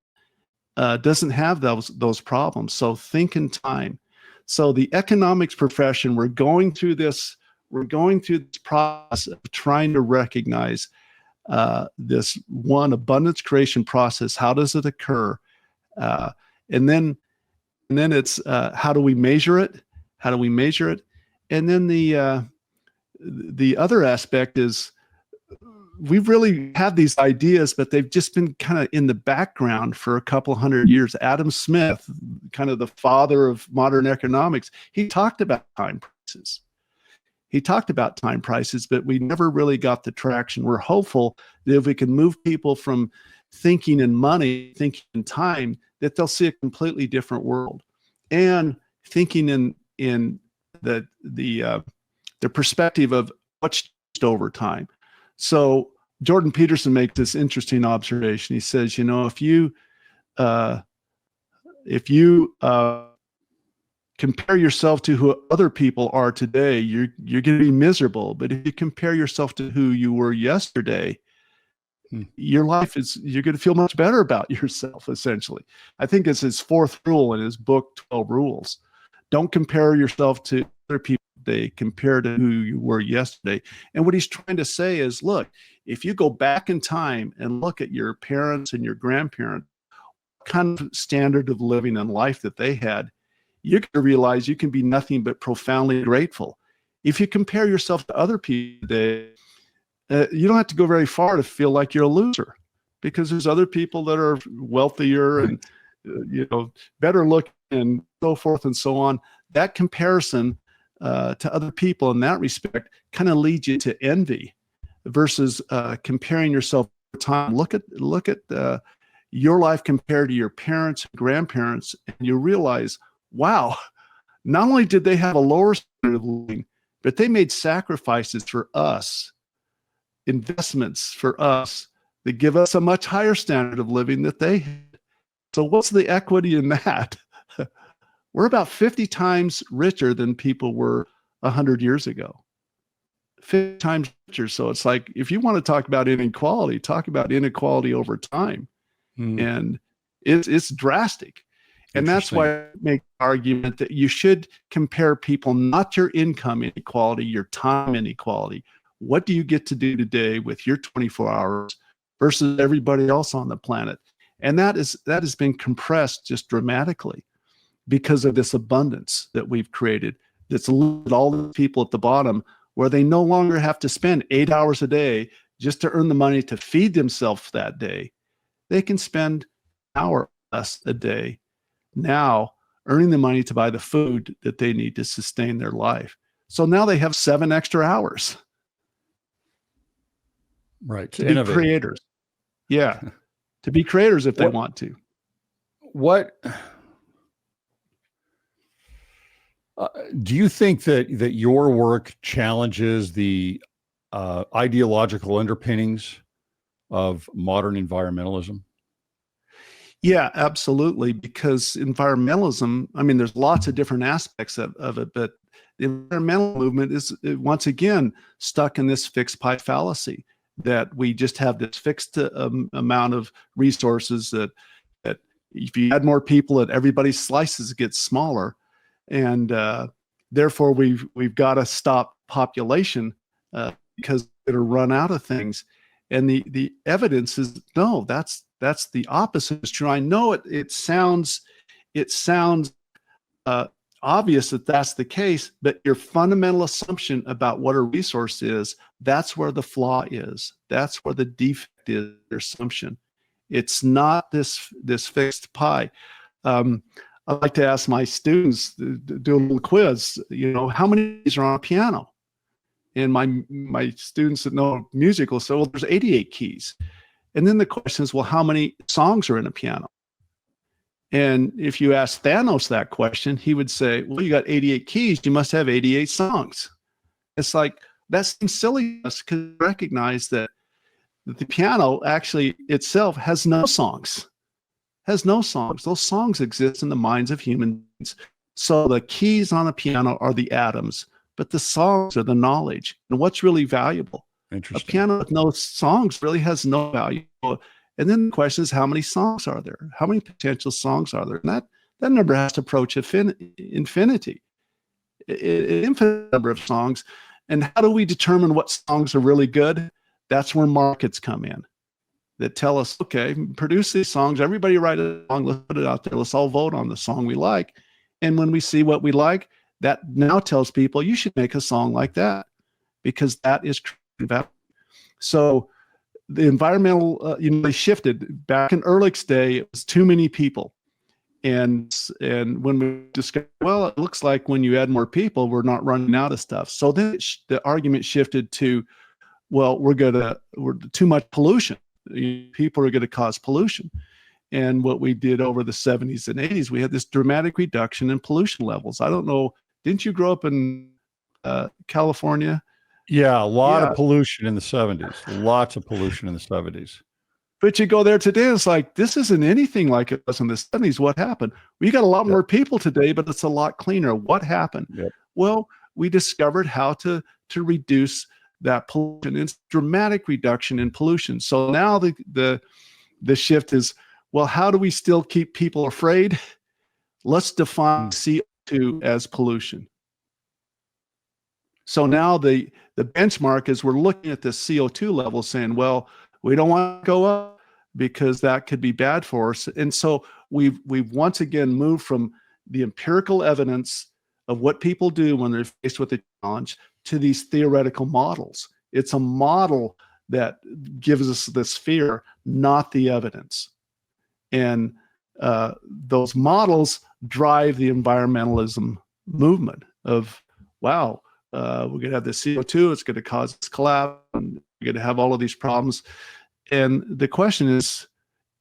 doesn't have those problems. So think in time. So the economics profession, we're going through this process of trying to recognize this one abundance creation process. How does it occur? And then it's how do we measure it? How do we measure it? And then the other aspect is we've really had these ideas, but they've just been kind of in the background for a couple hundred years. Adam Smith, kind of the father of modern economics, he talked about time prices. But we never really got the traction. We're hopeful that if we can move people from thinking in money, thinking in time, that they'll see a completely different world. And thinking in the perspective of what's changed over time. So Jordan Peterson makes this interesting observation. He says, if you compare yourself to who other people are today, you're going to be miserable. But if you compare yourself to who you were yesterday, your life you're going to feel much better about yourself, essentially. I think it's his fourth rule in his book, 12 Rules. Don't compare yourself to other people today, compare to who you were yesterday. And what he's trying to say is, look, if you go back in time and look at your parents and your grandparents, what kind of standard of living and life that they had, you're going to realize you can be nothing but profoundly grateful. If you compare yourself to other people today, you don't have to go very far to feel like you're a loser, because there's other people that are wealthier and better looking and so forth and so on. That comparison to other people in that respect kind of leads you to envy versus comparing yourself over time. Look at your life compared to your parents and grandparents, and you realize, wow, not only did they have a lower standard of living, but they made sacrifices for us, investments for us that give us a much higher standard of living that they had. So what's the equity in that? We're about 50 times richer than people were 100 years ago. 50 times richer. So it's like, if you want to talk about inequality, talk about inequality over time. And it's drastic. And that's why I make the argument that you should compare people, not your income inequality, your time inequality. What do you get to do today with your 24 hours versus everybody else on the planet? And that has been compressed just dramatically because of this abundance that we've created. That's led all the people at the bottom, where they no longer have to spend 8 hours a day just to earn the money to feed themselves that day. They can spend an hour less a day now earning the money to buy the food that they need to sustain their life. So now they have 7 extra hours. Right. To be creators. Yeah. To be creators if they want to. What do you think that your work challenges the ideological underpinnings of modern environmentalism? Yeah, absolutely. Because environmentalism, I mean, there's lots of different aspects of it, but the environmental movement is once again stuck in this fixed pie fallacy, that we just have this fixed amount of resources that if you add more people, that everybody's slices get smaller, and therefore we've got to stop population because it'll run out of things. And the evidence is no, that's the opposite is true. I know it sounds obvious that that's the case, but your fundamental assumption about what a resource is, that's where the flaw is. That's where the defect is, your assumption. It's not this fixed pie. I like to ask my students, do a little quiz, how many keys are on a piano? And my students that know music will say, well, there's 88 keys. And then the question is, well, how many songs are in a piano? And if you ask Thanos that question, he would say, well, you got 88 keys, you must have 88 songs. It's like, that seems silly because recognize that the piano actually itself has no songs. Those songs exist in the minds of human beings. So the keys on a piano are the atoms, but the songs are the knowledge. And what's really valuable? A piano with no songs really has no value. And then the question is, how many songs are there? How many potential songs are there? And that number has to approach infinity, an infinite number of songs. And how do we determine what songs are really good? That's where markets come in that tell us, okay, produce these songs. Everybody write a song. Let's put it out there. Let's all vote on the song we like. And when we see what we like, that now tells people you should make a song like that because that is value. So the environmental, they shifted. Back in Ehrlich's day, it was too many people. And when we discovered, well, it looks like when you add more people, we're not running out of stuff. So then the argument shifted to, well, we're too much pollution. People are going to cause pollution. And what we did over the 70s and 80s, we had this dramatic reduction in pollution levels. I don't know, didn't you grow up in California? Yeah, a lot of pollution in the 70s. Lots of pollution in the 70s. But you go there today, it's like, this isn't anything like it was in the 70s. What happened? We got a lot more people today, but it's a lot cleaner. What happened? Well, we discovered how to reduce that pollution. It's dramatic reduction in pollution. So now the shift is, well, how do we still keep people afraid? Let's define CO2 as pollution. So now the benchmark is we're looking at the CO2 level saying, well, we don't want to go up because that could be bad for us. And so we've once again moved from the empirical evidence of what people do when they're faced with a challenge to these theoretical models. It's a model that gives us this fear, not the evidence. And those models drive the environmentalism movement of, wow, we're going to have this CO2, it's going to cause this collapse, and we're going to have all of these problems. And the question is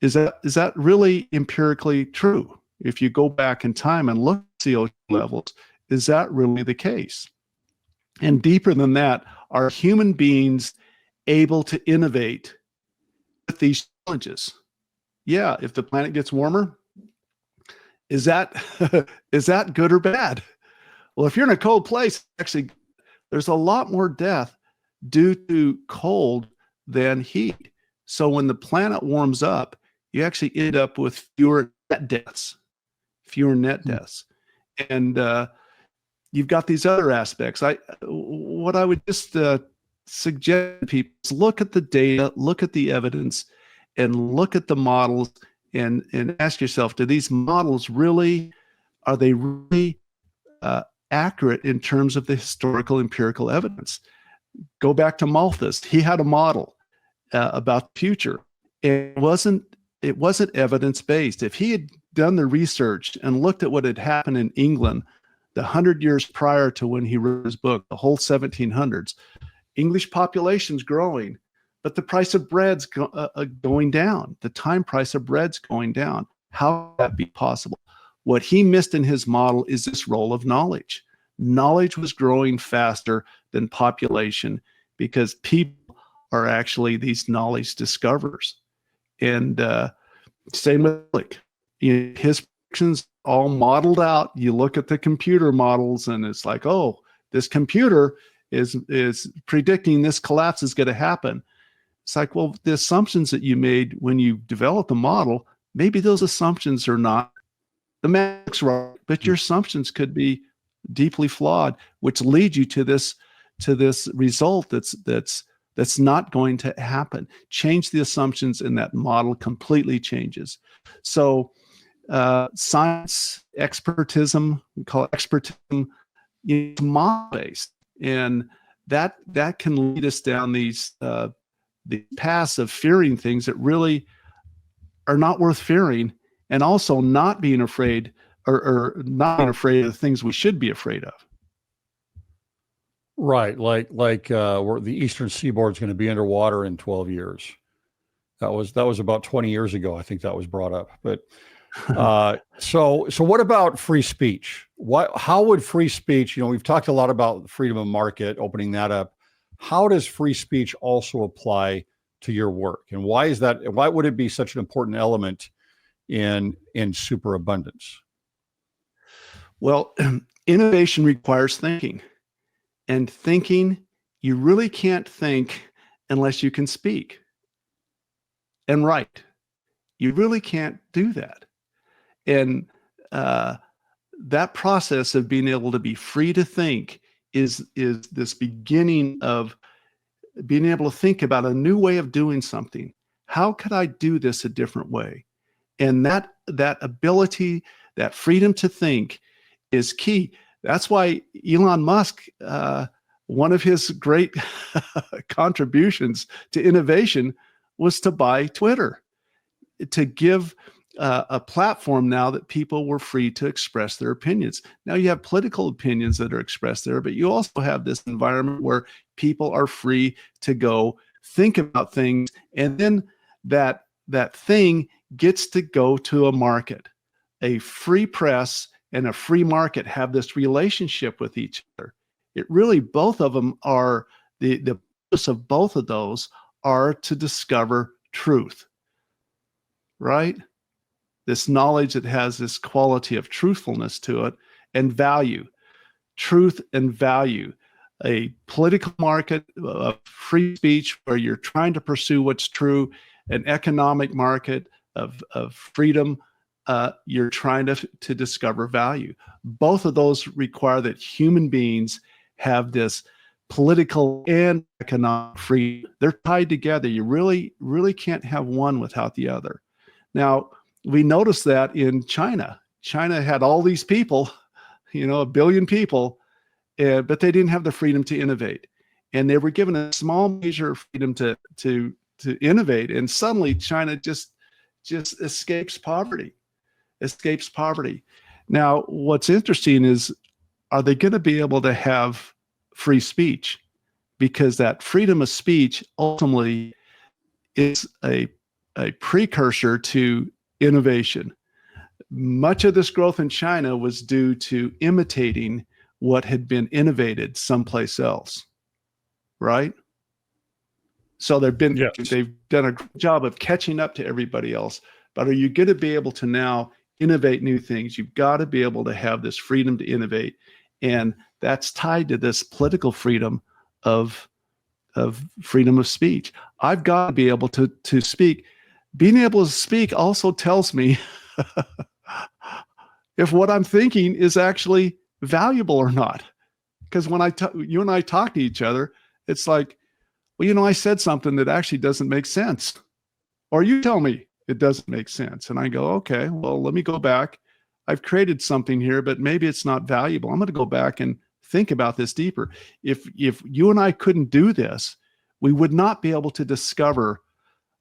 that really empirically true? If you go back in time and look at CO2 levels, is that really the case? And deeper than that, are human beings able to innovate with these challenges? Yeah, if the planet gets warmer, is that good or bad? Well, if you're in a cold place, actually, there's a lot more death due to cold than heat. So when the planet warms up, you actually end up with fewer net deaths. And you've got these other aspects. What I would just suggest to people is look at the data, look at the evidence, and look at the models, and ask yourself, are they really accurate in terms of the historical empirical evidence? Go back to Malthus. He had a model about the future. It wasn't evidence-based. If he had done the research and looked at what had happened in England the 100 years prior to when he wrote his book, the whole 1700s, English population's growing, but the price of bread's going down. The time price of bread's going down. How would that be possible? What he missed in his model is this role of knowledge. Knowledge was growing faster than population because people are actually these knowledge discoverers. And same with Ehrlich. His predictions all modeled out. You look at the computer models and it's like, oh, this computer is predicting this collapse is going to happen. It's like, well, the assumptions that you made when you developed the model, maybe those assumptions are not the math's right, but your assumptions could be deeply flawed, which lead you to this result that's not going to happen. Change the assumptions and that model completely changes. So science, expertism, we call it expertism, it's model-based. And that can lead us down these the paths of fearing things that really are not worth fearing, and also not being afraid or not being afraid of the things we should be afraid of. Right, like where the eastern seaboard is going to be underwater in 12 years. That was about 20 years ago. I think that was brought up. But so what about free speech? How would free speech? We've talked a lot about freedom of market, opening that up. How does free speech also apply to your work, and why is that? Why would it be such an important element in superabundance? Well, innovation requires thinking, and thinking, you really can't think unless you can speak and write. You really can't do that. And that process of being able to be free to think is this beginning of being able to think about a new way of doing something. How could I do this a different way? And that ability, that freedom to think is key. That's why Elon Musk, one of his great contributions to innovation was to buy Twitter, to give a platform now that people were free to express their opinions. Now you have political opinions that are expressed there, but you also have this environment where people are free to go think about things, and then that thing gets to go to a market. A free press and a free market have this relationship with each other. It really, both of them are, the purpose of both of those are to discover truth, right? This knowledge that has this quality of truthfulness to it, and value, truth and value. A political market of free speech where you're trying to pursue what's true, an economic market of freedom, you're trying to discover value. Both of those require that human beings have this political and economic freedom. They're tied together. You really, really can't have one without the other. Now, we noticed that in China. China had all these people, 1 billion people, but they didn't have the freedom to innovate. And they were given a small measure of freedom to innovate. And suddenly China just escapes poverty. Now, what's interesting is, are they going to be able to have free speech? Because that freedom of speech ultimately is a precursor to innovation. Much of this growth in China was due to imitating what had been innovated someplace else, right? So they've done a good job of catching up to everybody else. But are you going to be able to now innovate new things? You've got to be able to have this freedom to innovate. And that's tied to this political freedom of freedom of speech. I've got to be able to speak. Being able to speak also tells me if what I'm thinking is actually valuable or not. Because when you and I talk to each other, it's like, well, I said something that actually doesn't make sense. Or you tell me it doesn't make sense. And I go, okay, well, let me go back. I've created something here, but maybe it's not valuable. I'm going to go back and think about this deeper. If you and I couldn't do this, we would not be able to discover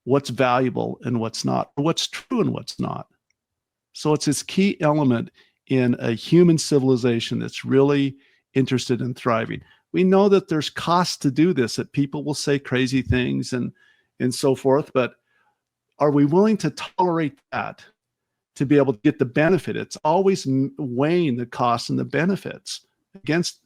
what's valuable and what's not, or what's true and what's not. So it's this key element in a human civilization that's really interested in thriving. We know that there's costs to do this, that people will say crazy things and so forth, but are we willing to tolerate that to be able to get the benefit? It's always weighing the costs and the benefits against,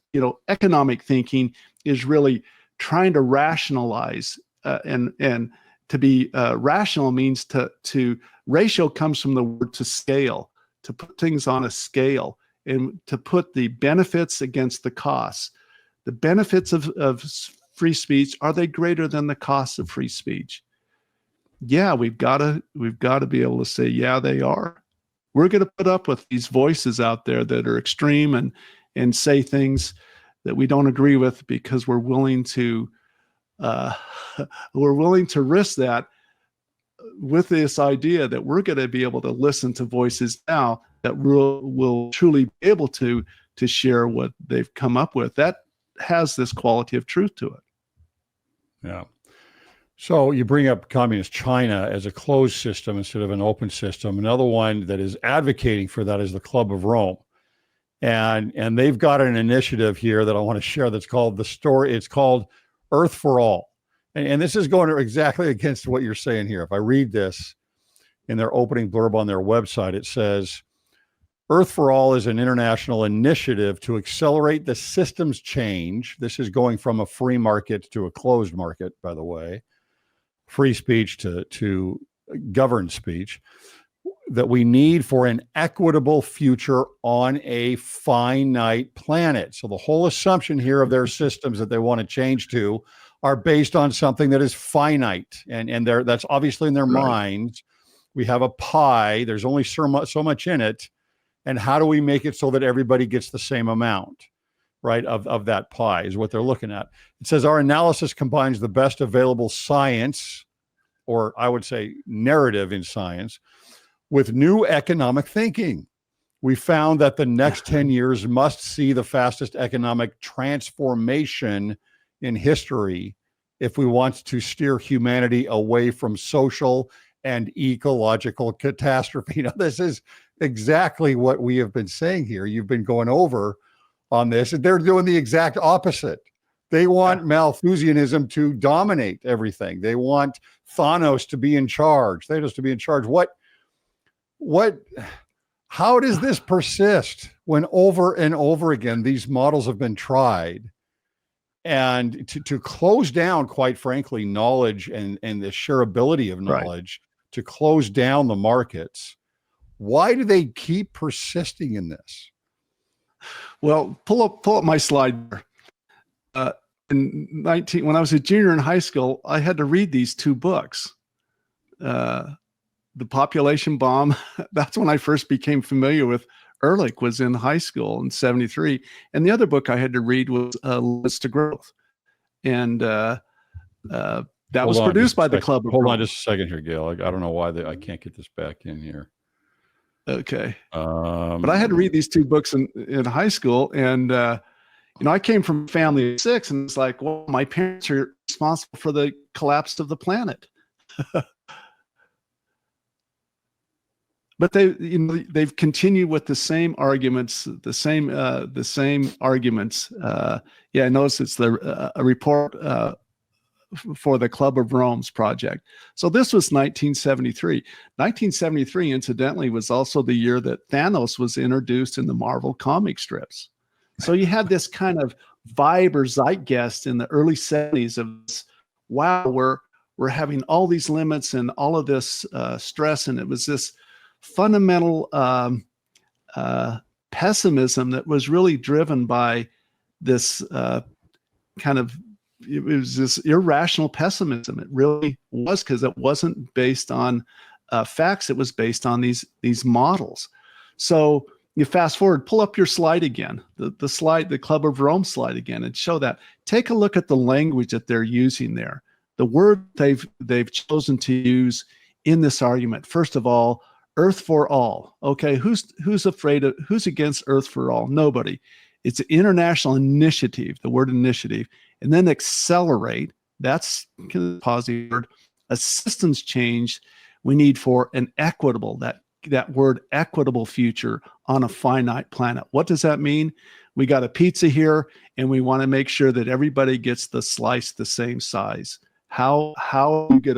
economic thinking is really trying to rationalize, and to be rational means to ratio comes from the word to scale, to put things on a scale and to put the benefits against the costs. The benefits of free speech, are they greater than the costs of free speech? Yeah, we've got to be able to say, yeah, they are. We're going to put up with these voices out there that are extreme and say things that we don't agree with, because we're willing to risk that with this idea that we're going to be able to listen to voices now that will truly be able to share what they've come up with, that has this quality of truth to it. Yeah. So you bring up communist China as a closed system instead of an open system. Another one that is advocating for that is the Club of Rome. And they've got an initiative here that I want to share that's called it's called Earth for All. And this is going exactly against what you're saying here. If I read this in their opening blurb on their website, it says, Earth for All is an international initiative to accelerate the systems change. This is going from a free market to a closed market, by the way, free speech to governed speech, that we need for an equitable future on a finite planet. So the whole assumption here of their systems that they want to change to are based on something that is finite. And that's obviously in their minds. We have a pie. There's only so much in it. And how do we make it so that everybody gets the same amount, right, of that pie is what they're looking at. It says our analysis combines the best available science, or I would say narrative in science, with new economic thinking. We found that the next 10 years must see the fastest economic transformation in history if we want to steer humanity away from social and ecological catastrophe. Now, this is exactly what we have been saying here. You've been going over on this, and they're doing the exact opposite. They want Malthusianism to dominate everything. They want Thanos to be in charge. How does this persist when over and over again these models have been tried? And to close down, quite frankly, knowledge and the shareability of knowledge, to close down the markets. Why do they keep persisting in this? Well, pull up my slide there. When I was a junior in high school, I had to read these two books. The Population Bomb, that's when I first became familiar with Ehrlich, was in high school in 73. And the other book I had to read was Limits to Growth. And that was produced by the Club of Rome. Hold on just a second here, Gale. I don't know why I can't get this back in here. Okay. But I had to read these two books in high school. And, I came from a family of 6, and it's like, well, my parents are responsible for the collapse of the planet. But they've continued with the same arguments, the same arguments. Notice it's a report for the Club of Rome's project. So this was 1973. 1973, incidentally, was also the year that Thanos was introduced in the Marvel comic strips. So you had this kind of vibe or zeitgeist in the early 70s of this, wow, we're having all these limits and all of this stress, and it was this fundamental pessimism that was really driven by this it was this irrational pessimism. It really was, because it wasn't based on facts. It was based on these models. So you fast forward, pull up your slide again, the slide, the Club of Rome slide again, and show that. Take a look at the language that they're using there. The word they've chosen to use in this argument. First of all, Earth for All. Okay, who's against Earth for All? Nobody. It's an international initiative, the word initiative. And then accelerate, that's a positive word. A systems change we need for an equitable, that word equitable future on a finite planet. What does that mean? We got a pizza here, and we want to make sure that everybody gets the slice the same size. How are you going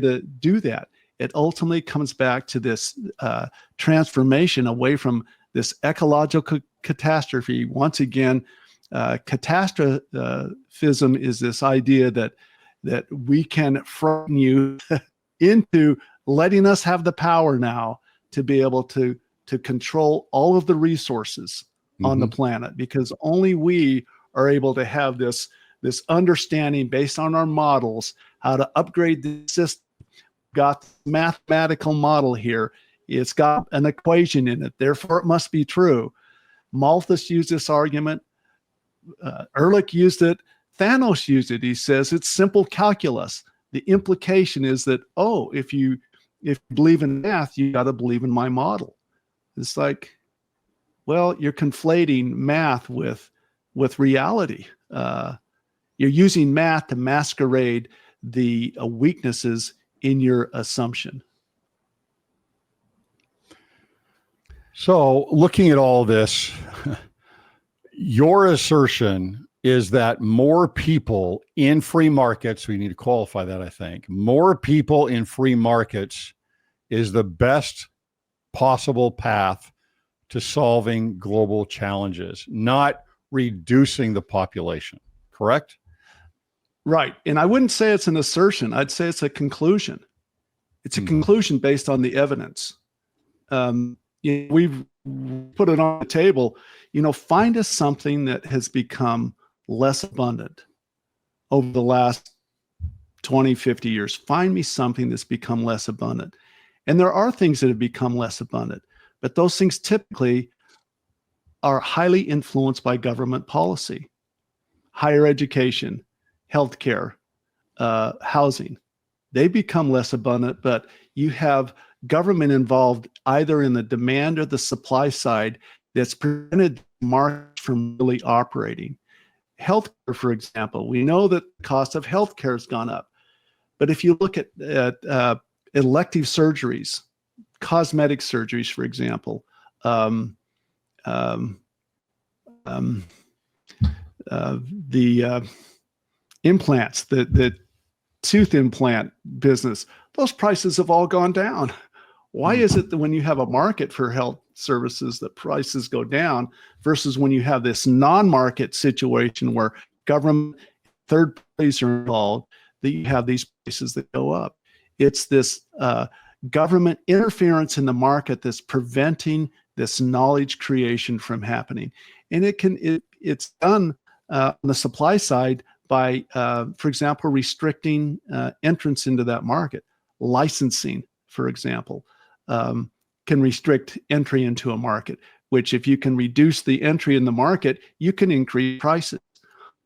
to do that? It ultimately comes back to this transformation away from this ecological catastrophe. Once again, catastrophism is this idea that we can frighten you into letting us have the power now to be able to control all of the resources on the planet, because only we are able to have this understanding based on our models how to upgrade the system. Got mathematical model here. It's got an equation in it. Therefore, it must be true. Malthus used this argument. Ehrlich used it. Thanos used it. He says it's simple calculus. the implication is that, oh, if you believe in math, you got to believe in my model. It's like, well, you're conflating math with reality. You're using math to masquerade the weaknesses in your assumption. So looking at all this, your assertion is that more people in free markets, we need to qualify that, I think, more people in free markets is the best possible path to solving global challenges, not reducing the population, correct? Right. And I wouldn't say it's an assertion. I'd say it's a conclusion. It's a conclusion based on the evidence. We've put it on the table. Find us something that has become less abundant over the last 20, 50 years. Find me something that's become less abundant. And there are things that have become less abundant, but those things typically are highly influenced by government policy, higher education, healthcare, housing. They become less abundant, but you have government involved either in the demand or the supply side that's prevented the market from really operating. Healthcare, for example, we know that the cost of healthcare has gone up. But if you look at elective surgeries, cosmetic surgeries, for example, the implants, the tooth implant business, those prices have all gone down. Why is it that when you have a market for health services, the prices go down versus when you have this non-market situation where government, third parties are involved, that you have these prices that go up? It's this government interference in the market that's preventing this knowledge creation from happening. And it's done on the supply side by, for example, restricting entrance into that market. Licensing, for example, can restrict entry into a market, which if you can reduce the entry in the market, you can increase prices.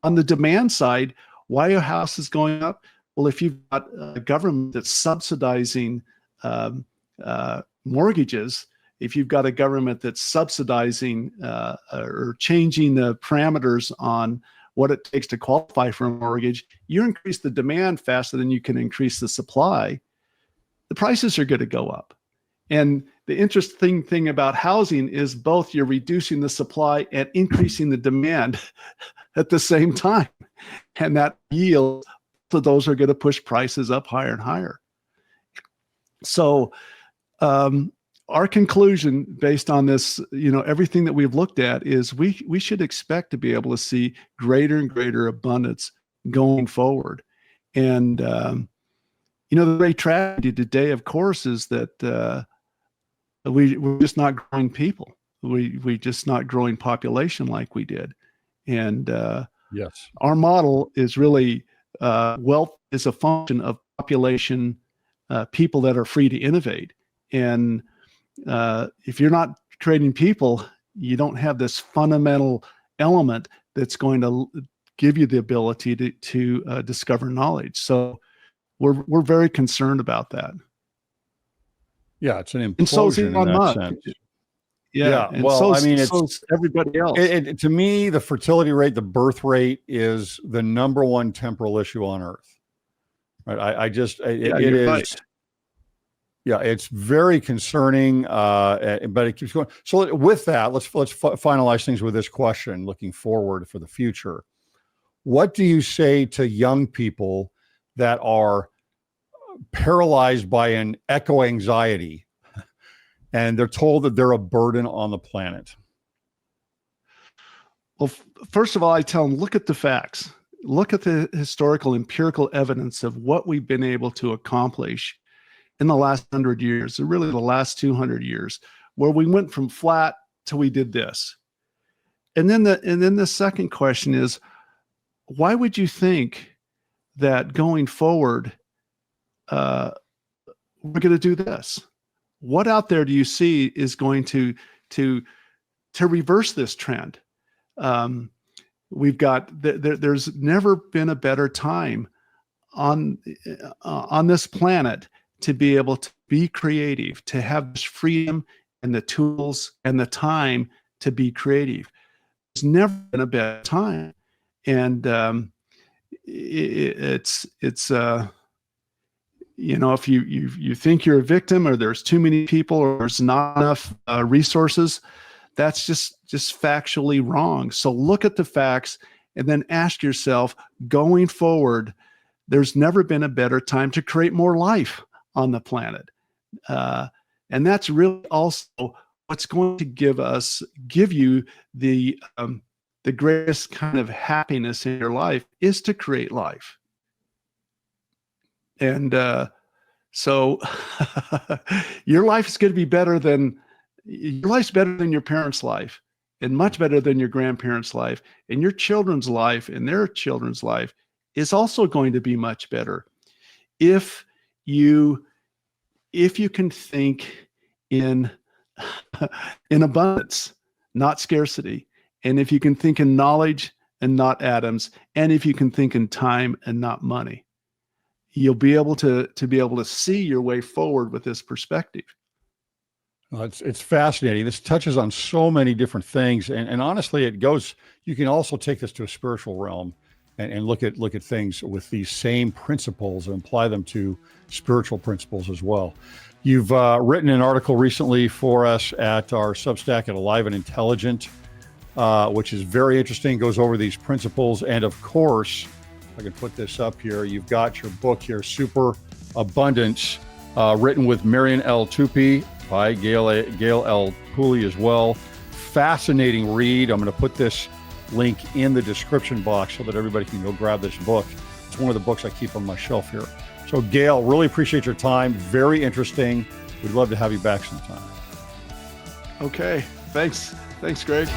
On the demand side, why are houses going up? Well, if you've got a government that's subsidizing mortgages, if you've got a government that's subsidizing or changing the parameters on what it takes to qualify for a mortgage, you increase the demand faster than you can increase the supply, the prices are going to go up. And the interesting thing about housing is both you're reducing the supply and increasing the demand at the same time. And that yield, so those are going to push prices up higher and higher. So our conclusion based on this, everything that we've looked at is we should expect to be able to see greater and greater abundance going forward. And, the great tragedy today, of course, is that we're just not growing people. We just not growing population like we did. And yes, our model is really wealth is a function of population, people that are free to innovate. And if you're not creating people, you don't have this fundamental element that's going to give you the ability to discover knowledge. So we're very concerned about that. Yeah, it's an And so is implosion in Elon that Musk. sense. Yeah. And well, it's everybody else. To me, the fertility rate, the birth rate is the number one temporal issue on Earth. Right? It is. Right. Yeah, it's very concerning, but it keeps going. So with that, let's finalize things with this question, looking forward for the future. What do you say to young people that are paralyzed by an eco anxiety and they're told that they're a burden on the planet? Well, first of all, I tell them, look at the facts. Look at the historical empirical evidence of what we've been able to accomplish in the last 100 years, or really the last 200 years, where we went from flat to we did this. And then the second question is, why would you think that going forward, we're going to do this? What out there do you see is going to reverse this trend? We've got there's never been a better time on this planet to be able to be creative, to have this freedom and the tools and the time to be creative. There's never been a better time. And it's if you think you're a victim, or there's too many people, or there's not enough resources, that's just factually wrong. So look at the facts and then ask yourself, going forward, there's never been a better time to create more life on the planet. And that's really also what's going to give you the greatest kind of happiness in your life, is to create life. And so your life is going to be better than your parents' life, and much better than your grandparents' life, and your children's life and their children's life is also going to be much better if you can think in abundance, not scarcity. And if you can think in knowledge and not atoms, and if you can think in time and not money, you'll be able to see your way forward with this perspective. Well, it's fascinating. This touches on so many different things, and honestly, you can also take this to a spiritual realm and look at things with these same principles and apply them to spiritual principles as well. You've written an article recently for us at our Substack at Alive and Intelligent, which is very interesting, goes over these principles. And of course, I can put this up here, you've got your book here, Superabundance, written with Marion L. Tupy, by Gale L. Pooley as well. Fascinating read. I'm going to put this link in the description box so that everybody can go grab this book. It's one of the books I keep on my shelf here. So Gale, really appreciate your time. Very interesting. We'd love to have you back sometime. Okay. Thanks, Greg.